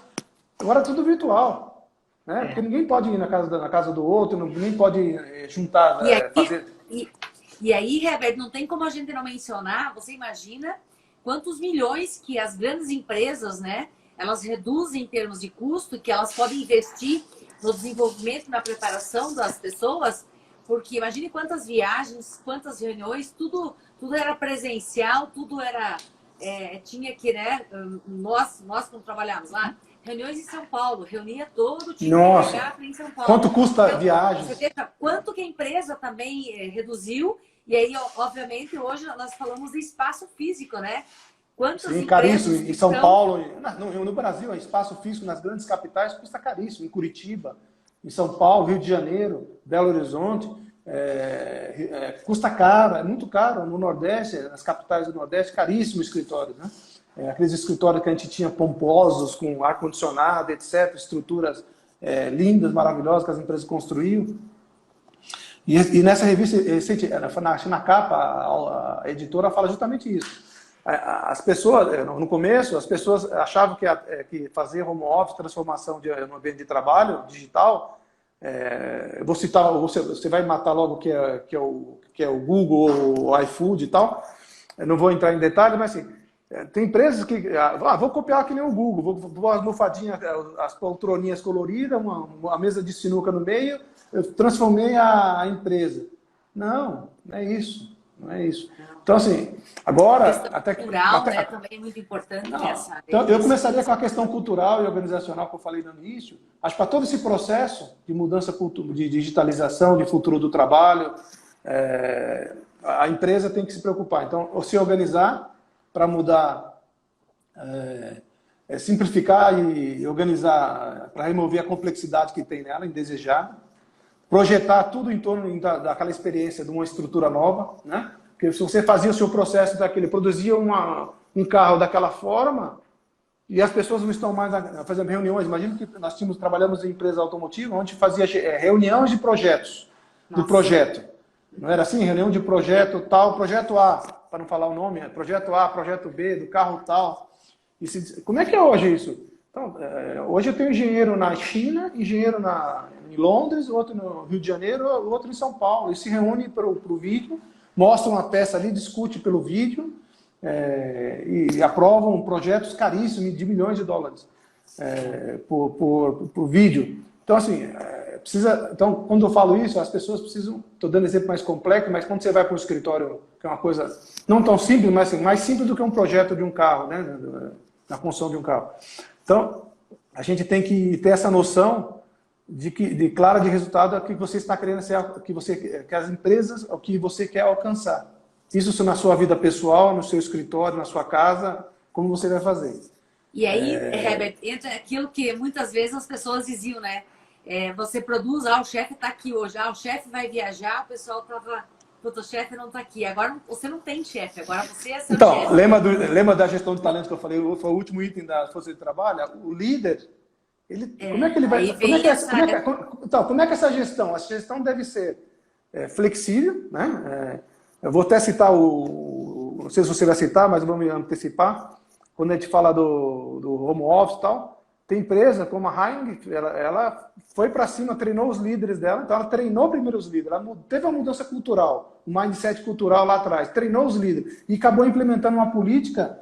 Agora é tudo virtual, né? Porque ninguém pode ir na casa do outro, ninguém pode juntar, fazer... E aí, Herbert, não tem como a gente não mencionar, você imagina quantos milhões que as grandes empresas, né, elas reduzem em termos de custo, que elas podem investir no desenvolvimento, na preparação das pessoas, porque imagine quantas viagens, quantas reuniões, tudo era presencial, tudo era... tinha que, né? Nós quando trabalhávamos lá, reuniões em São Paulo, reunia todo o time em São Paulo. Quanto custa a viagem? Quanto que a empresa também reduziu, e aí, obviamente, hoje nós falamos de espaço físico, né? Sim, caríssimo. Em São Paulo, no Brasil, espaço físico nas grandes capitais custa caríssimo. Em Curitiba, em São Paulo, Rio de Janeiro, Belo Horizonte, custa caro, é muito caro. No Nordeste, nas capitais do Nordeste, caríssimo escritório, né? Aqueles escritórios que a gente tinha pomposos, com ar-condicionado, etc., estruturas lindas, maravilhosas que as empresas construíam. E nessa revista, na capa, a editora fala justamente isso. As pessoas, no começo, as pessoas achavam que fazer home office, transformação no ambiente de trabalho digital, vou citar, você vai matar logo que é o Google, o iFood e tal. Eu não vou entrar em detalhes, mas assim, tem empresas que vou copiar que nem o Google, vou as almofadinhas, as poltroninhas coloridas, uma mesa de sinuca no meio, eu transformei a empresa. Não é isso. Não é isso. Então, assim, agora... A questão cultural, né, também é muito importante. Então, eu começaria com a questão cultural e organizacional que eu falei no início. Acho que para todo esse processo de mudança de digitalização, de futuro do trabalho, a empresa tem que se preocupar. Então, se organizar para mudar, simplificar e organizar, para remover a complexidade que tem nela, indesejada. Projetar tudo em torno daquela experiência de uma estrutura nova, né? Porque se você fazia o seu processo produzia um carro daquela forma e as pessoas não estão mais fazendo reuniões. Imagina que nós trabalhamos em empresa automotiva onde fazia reuniões de projetos, do projeto. Não era assim? Reunião de projeto tal, projeto A, para não falar o nome, projeto A, projeto B, do carro tal. Como é que é hoje isso? Então, hoje eu tenho engenheiro na China, engenheiro em Londres, outro no Rio de Janeiro, outro em São Paulo. Eles se reúnem para o vídeo, mostram uma peça ali, discute pelo vídeo e aprovam projetos caríssimos de milhões de dólares por vídeo. Então, assim, então, quando eu falo isso, as pessoas precisam... Estou dando exemplo mais complexo, mas quando você vai para um escritório, que é uma coisa não tão simples, mas assim, mais simples do que um projeto de um carro, né? Na construção de um carro. Então, a gente tem que ter essa noção clara de resultado que você está querendo ser, que as empresas, o que você quer alcançar. Isso na sua vida pessoal, no seu escritório, na sua casa, como você vai fazer. E aí, Herbert, entra aquilo que muitas vezes as pessoas diziam, né? Você produz, o chefe está aqui hoje, o chefe vai viajar, o pessoal estava... O chefe não está aqui. Agora você não tem chefe, agora você é seu chefe. Então, lembra da gestão de talentos que eu falei? Foi o último item da força de trabalho? O líder, como é que ele vai... Como é que essa gestão? Essa gestão deve ser flexível, né? Eu vou até citar não sei se você vai citar, mas vamos me antecipar. Quando a gente fala do home office e tal, Tem empresa como a Heineken, ela foi para cima, treinou os líderes dela, então ela treinou primeiro os líderes, ela teve uma mudança cultural, um mindset cultural lá atrás, treinou os líderes e acabou implementando uma política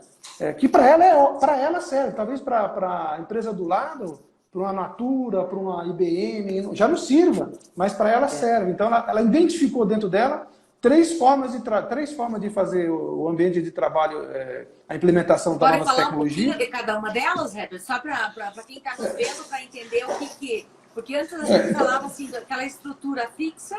que para ela serve, talvez para a empresa do lado, para uma Natura, para uma IBM, já não sirva, mas para ela serve. Então ela identificou dentro dela três formas de fazer o ambiente de trabalho, a implementação da novas tecnologias. Pode falar um pouquinho de cada uma delas, Herbert? Só para quem está nos vendo, para entender o que... Porque antes a gente falava assim, daquela estrutura fixa,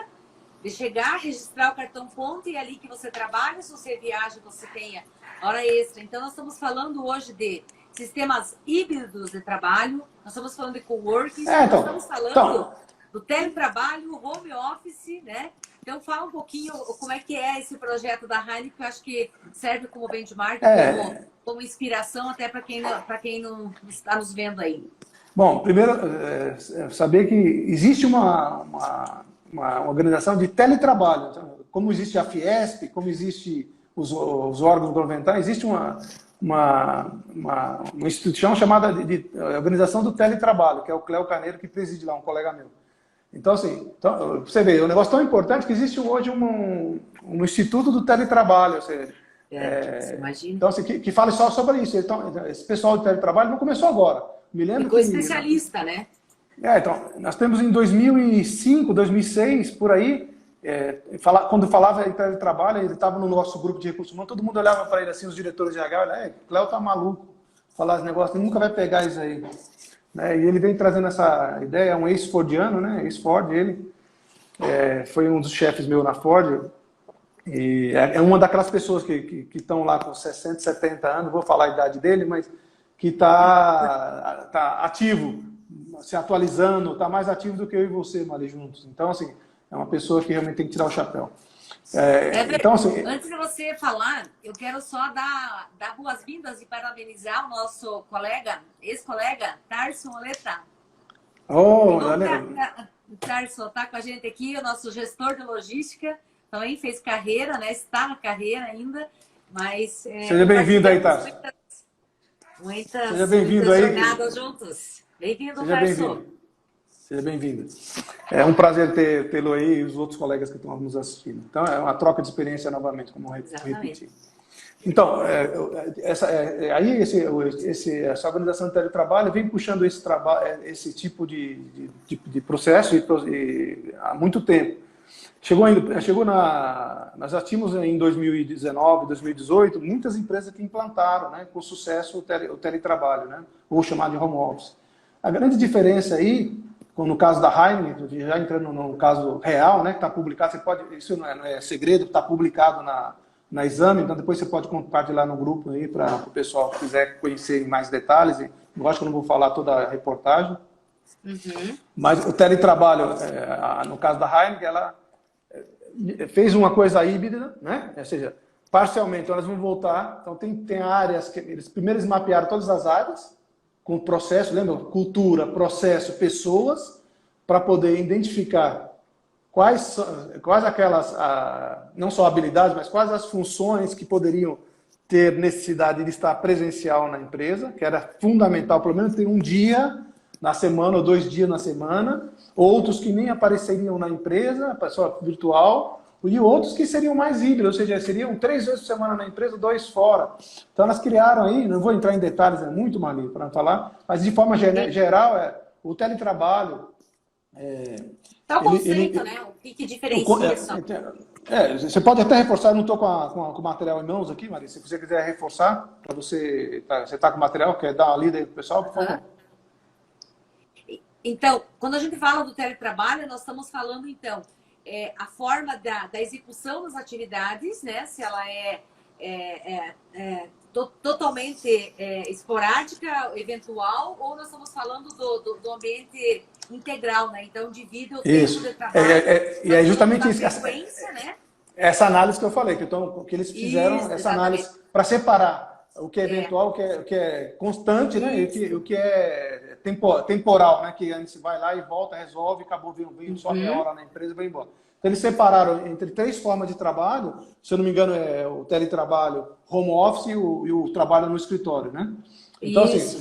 de chegar, registrar o cartão ponto e é ali que você trabalha, se você viaja, você tenha hora extra. Então nós estamos falando hoje de sistemas híbridos de trabalho, nós estamos falando de coworking, nós estamos falando do teletrabalho, home office, né? Então, fala um pouquinho como é que é esse projeto da Heineken, que eu acho que serve como benchmark, como inspiração até para quem não está nos vendo aí. Bom, primeiro, saber que existe uma organização de teletrabalho. Então, como existe a Fiesp, como existe os órgãos governamentais, existe uma instituição chamada de Organização do Teletrabalho, que é o Cléo Carneiro, que preside lá, um colega meu. Então, assim, você vê, é um negócio tão importante que existe hoje um Instituto do Teletrabalho. Ou seja, imagina. Então, assim, que fala só sobre isso. Então, esse pessoal do teletrabalho não começou agora. Me lembro Ficou especialista, né? Então, nós temos em 2005, 2006, por aí, quando falava em teletrabalho, ele estava no nosso grupo de recursos humanos, todo mundo olhava para ele assim, os diretores de RH, olhava, Cléo tá maluco, falar esse negócio, ele nunca vai pegar isso aí. E ele vem trazendo essa ideia, é um ex-fordiano, né? Ex-Ford, ele foi um dos chefes meu na Ford, e é uma daquelas pessoas que estão lá com 60, 70 anos, vou falar a idade dele, mas que está ativo, se atualizando, está mais ativo do que eu e você, Mari, juntos. Então, assim, é uma pessoa que realmente tem que tirar o chapéu. Então, assim, antes de você falar, eu quero só dar boas-vindas e parabenizar o nosso colega, ex-colega, Tarso Oleta. Tarso está com a gente aqui, o nosso gestor de logística, também fez carreira, né? Está na carreira ainda, mas... Seja bem-vindo aí, Tarso. Muitas jornadas juntos. Bem-vindo, Tarso. Seja bem-vindo. É um prazer tê-lo aí e os outros colegas que estão nos assistindo. Então, é uma troca de experiência novamente, como eu repeti. Então, essa organização de teletrabalho vem puxando esse tipo de processo há muito tempo. Nós já tínhamos em 2019, 2018, muitas empresas que implantaram, né, com sucesso o teletrabalho, né, ou chamado de home office. A grande diferença aí, no caso da Heineken, já entrando no caso real, né, que está publicado, isso não é segredo, está publicado na Exame, então depois você pode compartilhar no grupo aí para o pessoal que quiser conhecer em mais detalhes. Eu acho que eu não vou falar toda a reportagem. Mas o teletrabalho, no caso da Heineken, ela fez uma coisa híbrida, né? Ou seja, parcialmente, então elas vão voltar. Então tem áreas que eles primeiro mapearam todas as áreas, com processo, lembra? Cultura, processo, pessoas, para poder identificar quais aquelas, não só habilidades, mas quais as funções que poderiam ter necessidade de estar presencial na empresa, que era fundamental, pelo menos ter um dia na semana ou 2 dias na semana, outros que nem apareceriam na empresa, pessoa virtual, e outros que seriam mais híbridos, ou seja, seriam 3 vezes por semana na empresa, 2 fora. Então elas criaram aí, não vou entrar em detalhes, é muito maneiro para falar, mas de forma geral, o teletrabalho... Tá o conceito, né? O que diferencia só. Você pode até reforçar, eu não estou com o material em mãos aqui, Maria, se você quiser reforçar, para você está com o material, quer dar uma lida aí para o pessoal, por favor. Então, quando a gente fala do teletrabalho, nós estamos falando, então, a forma da execução das atividades, né? Se ela totalmente esporádica, eventual, ou nós estamos falando do ambiente integral, né? Então, divide o tempo de trabalho. E é justamente isso. Né? Essa análise que eu falei, que eles fizeram, isso, essa análise para separar o que é eventual, o que é constante, né? E o que é temporal, né? Que a gente vai lá e volta, resolve, acabou, veio só meia hora na empresa e vai embora. Então, eles separaram entre 3 formas de trabalho, se eu não me engano, é o teletrabalho, home office e o trabalho no escritório, né? Então, assim, Isso.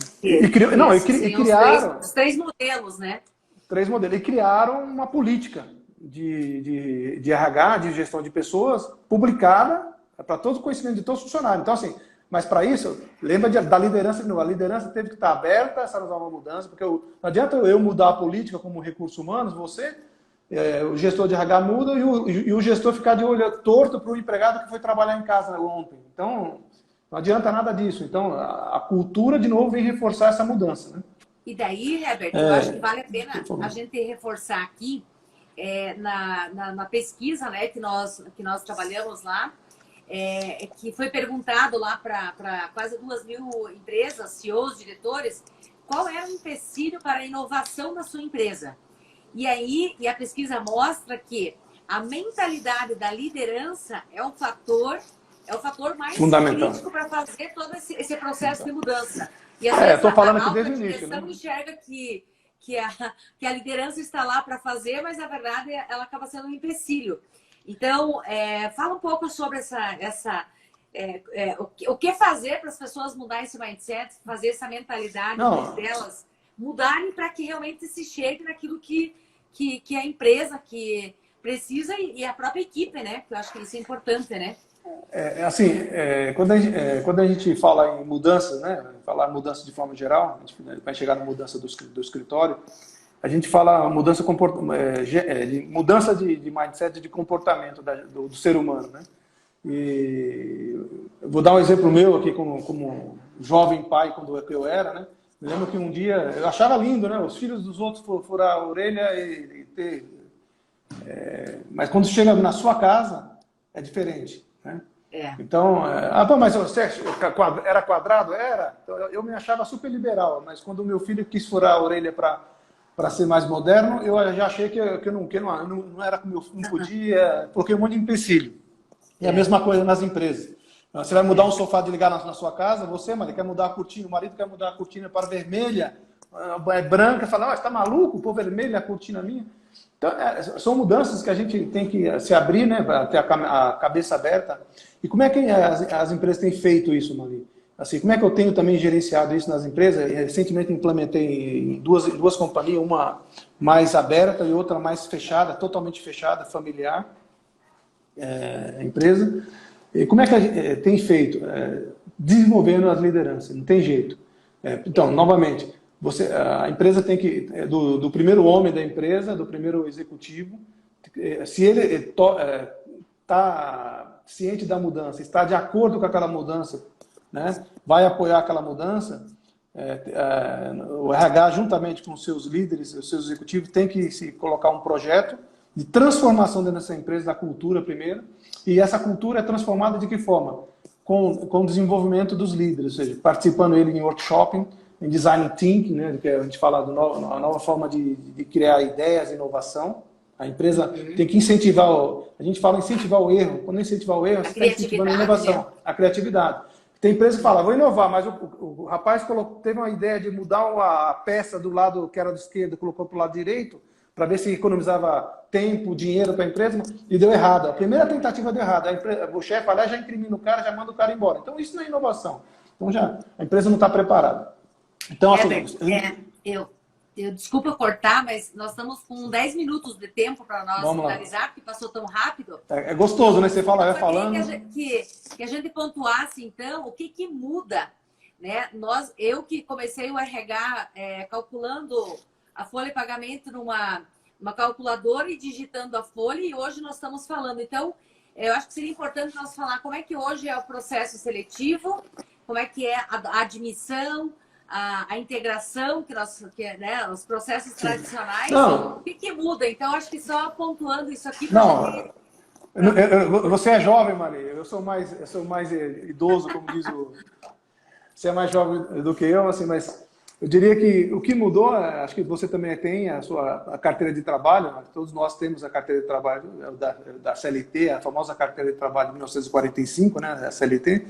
não, Criaram os três modelos, né? Três modelos. E criaram uma política de RH, de gestão de pessoas, publicada para todo o conhecimento de todos os funcionários. Então, assim, mas para isso, lembra da liderança de novo. A liderança teve que estar aberta a essa nova mudança, porque não adianta eu mudar a política como recursos humanos, o gestor de RH muda e o gestor ficar de olho torto para o empregado que foi trabalhar em casa ontem. Então, não adianta nada disso. Então, a cultura, de novo, vem reforçar essa mudança, né? E daí, Herbert, eu acho que vale a pena a gente reforçar aqui, na pesquisa, né, que nós trabalhamos lá, que foi perguntado lá para quase 2.000 empresas, CEOs, diretores, qual era o empecilho para a inovação da sua empresa. E aí, a pesquisa mostra que a mentalidade da liderança é o fator mais fundamental, crítico para fazer todo esse processo de mudança. E às vezes estou falando aqui desde o início, início, né? Enxerga que a liderança está lá para fazer, mas na verdade ela acaba sendo um empecilho. Então, fala um pouco sobre o que fazer para as pessoas mudarem esse mindset, fazer essa mentalidade delas mudarem para que realmente se chegue naquilo que a empresa que precisa e a própria equipe, né? Que eu acho que isso é importante, né? Quando a gente fala em mudanças, né? Falar mudança de forma geral, a gente vai chegar na mudança do escritório, a gente fala mudança de mindset, de comportamento do ser humano, né? E eu vou dar um exemplo meu aqui como jovem pai, quando eu era, né? Me lembro que um dia eu achava lindo, né? Os filhos dos outros furar a orelha e ter... mas quando chega na sua casa, é diferente, né? Então, mas você era quadrado? Era. Então, eu me achava super liberal, mas quando o meu filho quis furar a orelha para ser mais moderno, eu já achei que eu não era como eu não podia, coloquei um monte de empecilho. E a mesma coisa nas empresas. Você vai mudar um sofá de ligar na sua casa, quer mudar a cortina, o marido quer mudar a cortina para vermelha, branca, fala, você está maluco? Pô, vermelha a cortina minha. Então, são mudanças que a gente tem que se abrir, né, para ter a cabeça aberta. E como é que as empresas têm feito isso, Mali? Assim, como é que eu tenho também gerenciado isso nas empresas? Recentemente implementei em duas companhias, uma mais aberta e outra mais fechada, totalmente fechada, familiar, empresa. E como é que a gente tem feito? Desenvolvendo as lideranças, não tem jeito. Então, novamente, a empresa tem que, do primeiro homem da empresa, do primeiro executivo, se ele está ciente da mudança, está de acordo com aquela mudança, né, vai apoiar aquela mudança, o RH, juntamente com os seus líderes, os seus executivos, tem que se colocar um projeto de transformação dentro dessa empresa, da cultura primeiro, e essa cultura é transformada de que forma? Com o desenvolvimento dos líderes, ou seja, participando ele em workshop, em design thinking, né, que a gente fala da nova forma de criar ideias, inovação. A empresa tem que incentivar, a gente fala incentivar o erro. Quando incentivar o erro, você está incentivando a inovação, a criatividade. Tem empresa que fala, vou inovar, mas o rapaz teve uma ideia de mudar a peça do lado que era do esquerdo, colocou para o lado direito, para ver se economizava tempo, dinheiro para a empresa, e deu errado. A primeira tentativa deu errado. O chefe vai lá, já incrimina o cara, já manda o cara embora. Então, isso não é inovação. Então, a empresa não está preparada. Então, eu desculpa cortar, mas nós estamos com 10 minutos de tempo para nós finalizar, porque passou tão rápido. É gostoso, né? Você vai falando. Que a gente pontuasse, então, o que muda, né? Eu que comecei o RH calculando a folha de pagamento numa calculadora e digitando a folha, e hoje nós estamos falando. Então, eu acho que seria importante nós falar como é que hoje é o processo seletivo, como é que é a admissão, a integração, né, os processos tradicionais. O que muda? Então, acho que só pontuando isso aqui... Você é jovem, Maria. Eu sou mais idoso, como diz o... Você é mais jovem do que eu, assim, mas eu diria que o que mudou, acho que você também tem a carteira de trabalho, né? Todos nós temos a carteira de trabalho da CLT, a famosa carteira de trabalho de 1945, né, a CLT.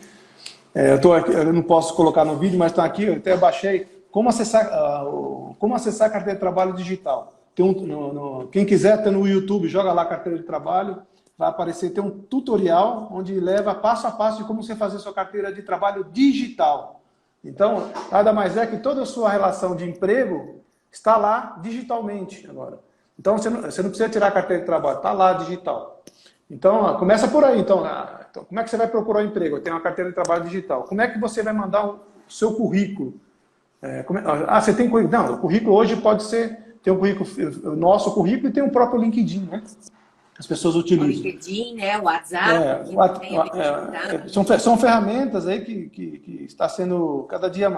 Eu não posso colocar no vídeo, mas está aqui, eu até baixei como acessar a carteira de trabalho digital. Quem quiser, está no YouTube, joga lá a carteira de trabalho, vai aparecer, tem um tutorial onde leva passo a passo de como você fazer sua carteira de trabalho digital. Então, nada mais é que toda a sua relação de emprego está lá digitalmente agora. Então, você não precisa tirar a carteira de trabalho, está lá digital. Então, começa por aí. Então, como é que você vai procurar um emprego? Eu tenho uma carteira de trabalho digital. Como é que você vai mandar o seu currículo? Você tem currículo? Não, o currículo hoje pode ser, tem um currículo, o nosso currículo e tem o próprio LinkedIn, né? As pessoas utilizam. O LinkedIn, né? O WhatsApp. São ferramentas aí que está sendo cada dia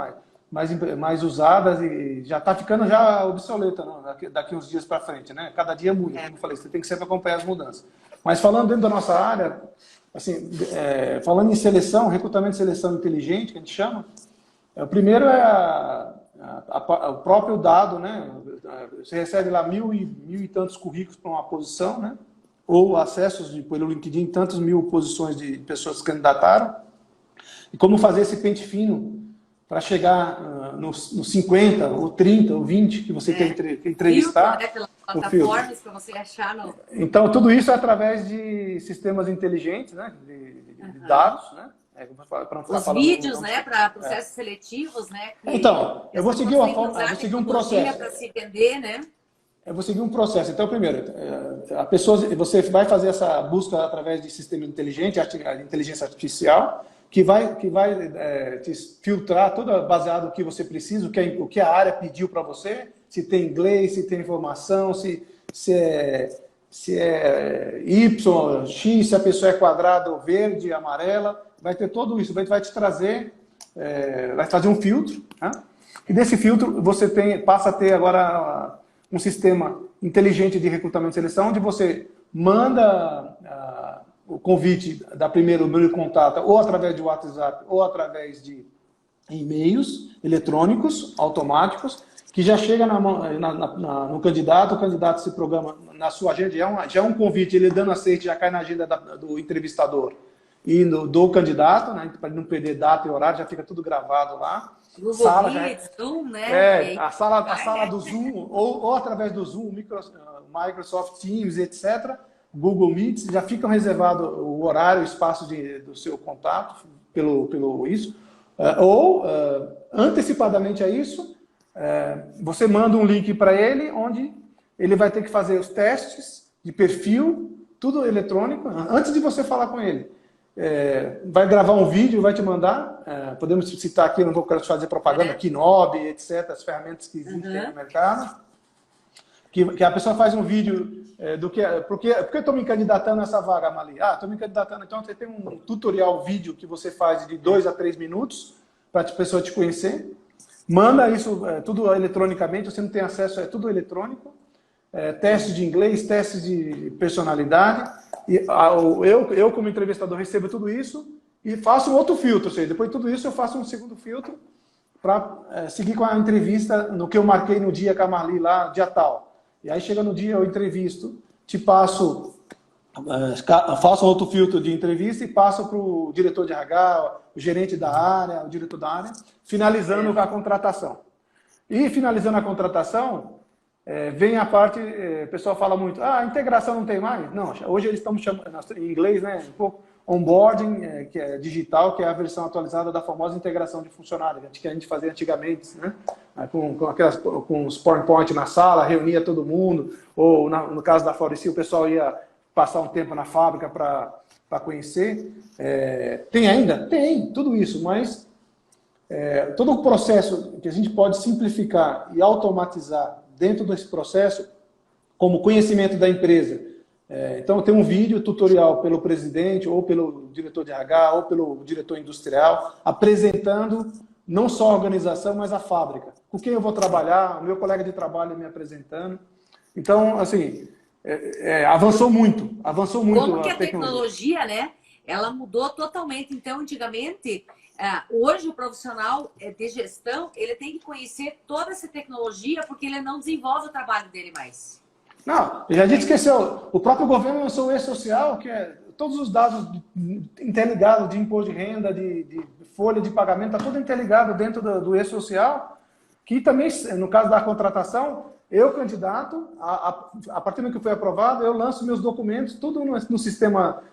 mais usadas e já está ficando já obsoleta, não? Daqui uns dias para frente, né? Cada dia muda, como eu falei, você tem que sempre acompanhar as mudanças. Mas falando dentro da nossa área, assim, falando em seleção, recrutamento e seleção inteligente, que a gente chama, o primeiro é o próprio dado, né? Você recebe lá mil e tantos currículos para uma posição, né? Ou acessos pelo LinkedIn, tantas mil posições de pessoas que candidataram. E como fazer esse pente fino para chegar nos 50, ou 30, ou 20 que você quer entrevistar. Pelas plataformas para você achar. No... Então, tudo isso é através de sistemas inteligentes, né? De dados, né? Os vídeos, né, para processos seletivos, né? Então, eu vou seguir um processo. Para se vender, né? Eu vou seguir um processo. Então, primeiro, você vai fazer essa busca através de sistema inteligente, inteligência artificial, que vai te filtrar tudo baseado no que você precisa, o que a área pediu para você, se tem inglês, se tem informação, se é Y, X, se a pessoa é quadrada ou verde, amarela, vai ter tudo isso, vai te trazer, vai fazer um filtro, né? E desse filtro você passa a ter agora um sistema inteligente de recrutamento e seleção, onde você manda o convite da primeiro número de contato, ou através de WhatsApp, ou através de e-mails eletrônicos, automáticos, que já chega no candidato, o candidato se programa na sua agenda, já é um convite, ele dando aceite, já cai na agenda do entrevistador e do candidato, né, para não perder data e horário, já fica tudo gravado lá. Google Meet, Zoom, né? A sala do Zoom, ou através do Zoom, Microsoft Teams, etc., Google Meet, já ficam reservado o horário, o espaço do seu contato pelo isso. Antecipadamente a isso, você manda um link para ele, onde ele vai ter que fazer os testes de perfil, tudo eletrônico, antes de você falar com ele. Vai gravar um vídeo, vai te mandar. Podemos citar aqui, não vou fazer propaganda, Kinob, etc., as ferramentas que existem no mercado. Que a pessoa faz um vídeo por que eu estou me candidatando a essa vaga, Mali? Estou me candidatando. Então, você tem um tutorial vídeo que você faz de 2 a 3 minutos para a pessoa te conhecer. Manda isso tudo eletronicamente, você não tem acesso, é tudo eletrônico. Testes de inglês, testes de personalidade. E eu, como entrevistador, recebo tudo isso e faço um outro filtro. Ou seja, depois de tudo isso, eu faço um segundo filtro para seguir com a entrevista no que eu marquei no dia com a Marli lá, dia tal. E aí chega no dia, eu entrevisto, faço um outro filtro de entrevista e passo para o diretor de RH, o gerente da área, o diretor da área, finalizando a contratação. E finalizando a contratação, vem a parte, o pessoal fala muito, a integração não tem mais? Não, hoje eles estão chamando, em inglês, né, um pouco, onboarding, que é digital, que é a versão atualizada da famosa integração de funcionário, que a gente fazia antigamente, né? Com os PowerPoint na sala, reunia todo mundo, ou no caso da Faurici, o pessoal ia passar um tempo na fábrica para conhecer. Tem ainda? Tem, tudo isso, mas todo o processo que a gente pode simplificar e automatizar dentro desse processo, como conhecimento da empresa. Então, tem um vídeo tutorial pelo presidente, ou pelo diretor de RH, ou pelo diretor industrial, apresentando não só a organização, mas a fábrica. Com quem eu vou trabalhar, o meu colega de trabalho me apresentando. Então, assim, avançou muito. Como que a tecnologia, né? Ela mudou totalmente. Então, antigamente, hoje o profissional de gestão, ele tem que conhecer toda essa tecnologia, porque ele não desenvolve o trabalho dele mais. Não, a gente esqueceu. O próprio governo lançou o E-Social, que é todos os dados interligados de imposto de renda, de folha de pagamento, está tudo interligado dentro do E-Social, que também, no caso da contratação, eu, candidato, a partir do que foi aprovado, eu lanço meus documentos, tudo no sistema,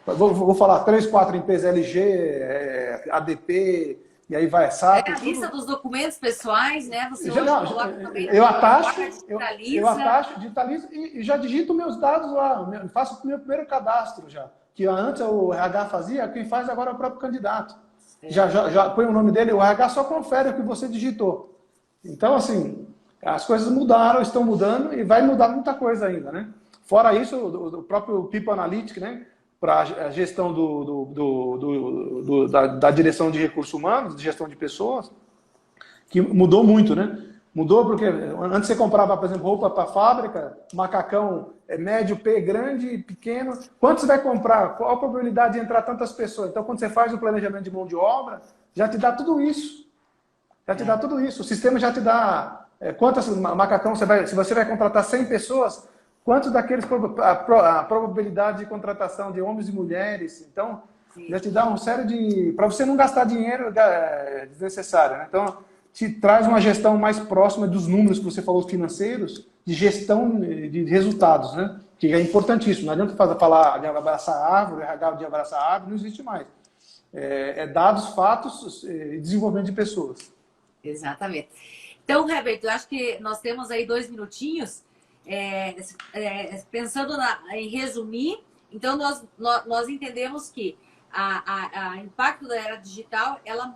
vou falar, 3, 4 empresas, LG, ADP, e aí vai SAP. A lista dos documentos pessoais, né? Você hoje coloca também. Eu atacho, digitalizo e já digito meus dados lá. Faço o meu primeiro cadastro já. Que antes o RH fazia, quem faz agora é o próprio candidato. Já põe o nome dele, o RH só confere o que você digitou. Então, assim, as coisas mudaram, estão mudando e vai mudar muita coisa ainda, né? Fora isso, o próprio People Analytics, né? Para a gestão da direção de recursos humanos, de gestão de pessoas, que mudou muito, né? Mudou porque antes você comprava, por exemplo, roupa para fábrica, macacão médio, P, grande, pequeno. Quanto você vai comprar? Qual a probabilidade de entrar tantas pessoas? Então, quando você faz o planejamento de mão de obra, já te dá tudo isso. Já te dá tudo isso. O sistema já te dá quantas macacão você vai... Se você vai contratar 100 pessoas, quantos daqueles... A probabilidade de contratação de homens e mulheres. Então, já te dá uma série de... Para você não gastar dinheiro desnecessário, né? Então, te traz uma gestão mais próxima dos números que você falou financeiros, de gestão de resultados, né? Que é importantíssimo. Não adianta falar de abraçar a árvore, RH de abraçar a árvore, não existe mais. Dados, fatos e desenvolvimento de pessoas. Exatamente. Então, Herbert, eu acho que nós temos aí 2 minutinhos. Pensando em resumir, então nós entendemos que a impacto da era digital, ela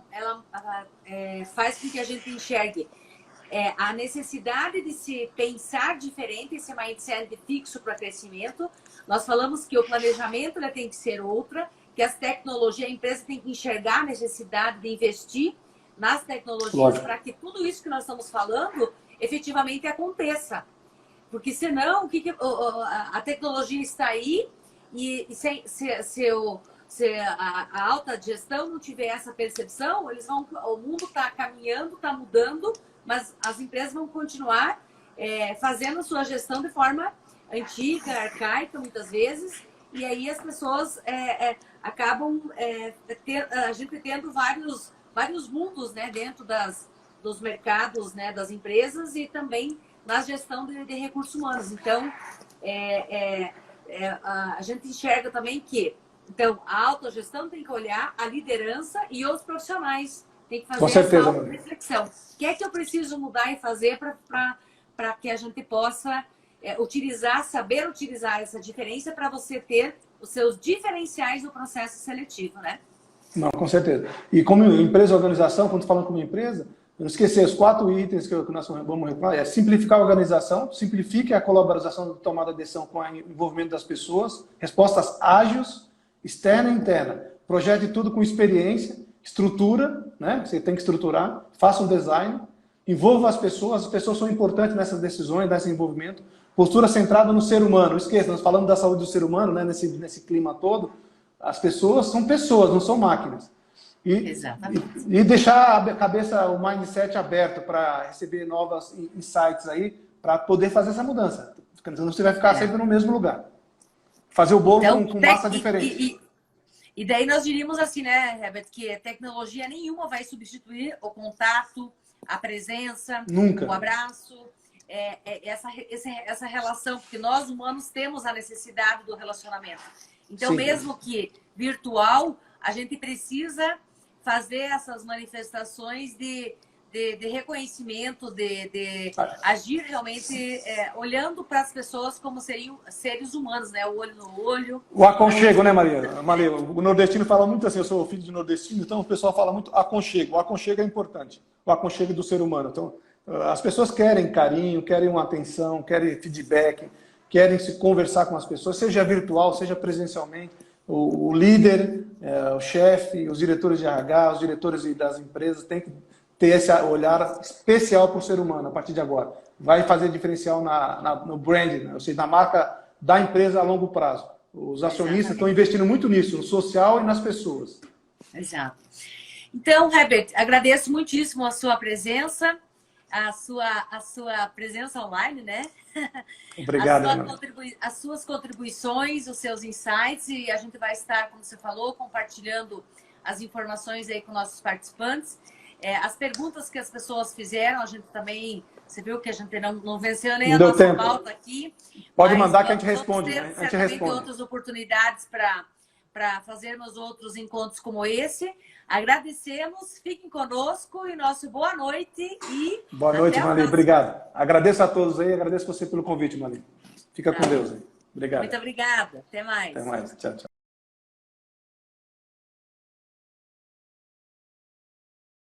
faz com que a gente enxergue a necessidade de se pensar diferente, esse mindset fixo para crescimento. Nós falamos que o planejamento tem que ser outra, que as tecnologias, a empresa tem que enxergar a necessidade de investir nas tecnologias para que tudo isso que nós estamos falando efetivamente aconteça. Porque senão a tecnologia está aí e se a alta gestão não tiver essa percepção, o mundo está caminhando, está mudando, mas as empresas vão continuar fazendo a sua gestão de forma antiga, arcaica, muitas vezes, e aí as pessoas acabam a gente tendo vários mundos, né, dentro dos mercados, né, das empresas e também na gestão de recursos humanos. Então, a gente enxerga também que a autogestão tem que olhar a liderança e os profissionais. Tem que fazer essa auto-reflexão. O que é que eu preciso mudar e fazer para que a gente possa saber utilizar essa diferença para você ter os seus diferenciais no processo seletivo, né? Não, com certeza. E como empresa e organização, quando falando como empresa, não esquecer os 4 itens que nós vamos reclamar, simplificar a organização, simplifique a colaboração de tomada de decisão com o envolvimento das pessoas, respostas ágeis, externa e interna. Projete tudo com experiência, estrutura, né? Você tem que estruturar, faça um design, envolva as pessoas são importantes nessas decisões, nesse envolvimento. Postura centrada no ser humano. Não esqueça, nós falamos da saúde do ser humano, né? nesse clima todo. As pessoas são pessoas, não são máquinas. E deixar a cabeça, o mindset aberto para receber novos insights aí, para poder fazer essa mudança. Senão você vai ficar sempre no mesmo lugar. Fazer o bolo com massa diferente. E daí nós diríamos assim, né, Herbert, que tecnologia nenhuma vai substituir o contato, a presença, Nunca. o abraço, essa relação, porque nós humanos temos a necessidade do relacionamento. Então, sim, mesmo que virtual, a gente precisa fazer essas manifestações de reconhecimento, de agir realmente olhando para as pessoas como seriam seres humanos, né? O olho no olho. O aconchego, né, Maria? Maria, o nordestino fala muito assim, eu sou filho de nordestino, então o pessoal fala muito aconchego. O aconchego é importante, o aconchego do ser humano. Então, as pessoas querem carinho, querem uma atenção, querem feedback, querem se conversar com as pessoas, seja virtual, seja presencialmente. O líder, o chefe, os diretores de RH, os diretores das empresas têm que ter esse olhar especial para o ser humano a partir de agora. Vai fazer diferencial no branding, né? Ou seja, na marca da empresa a longo prazo. Os acionistas estão investindo muito nisso, no social e nas pessoas. Exato. Então, Herbert, agradeço muitíssimo a sua presença, a sua presença online, né? Obrigado. As suas contribuições, os seus insights, e a gente vai estar, como você falou, compartilhando as informações aí com nossos participantes. As perguntas que as pessoas fizeram, a gente também, você viu que a gente não venceu nem a nossa pauta aqui. Pode mandar que a gente responde. A gente responde outras oportunidades para fazermos outros encontros como esse. Agradecemos, fiquem conosco e nosso boa noite e boa noite, Marli. Obrigado. Agradeço a todos aí, agradeço você pelo convite, Marli. Fica com Deus aí. Obrigado. Muito obrigada. Até mais. Até mais. Tchau, tchau.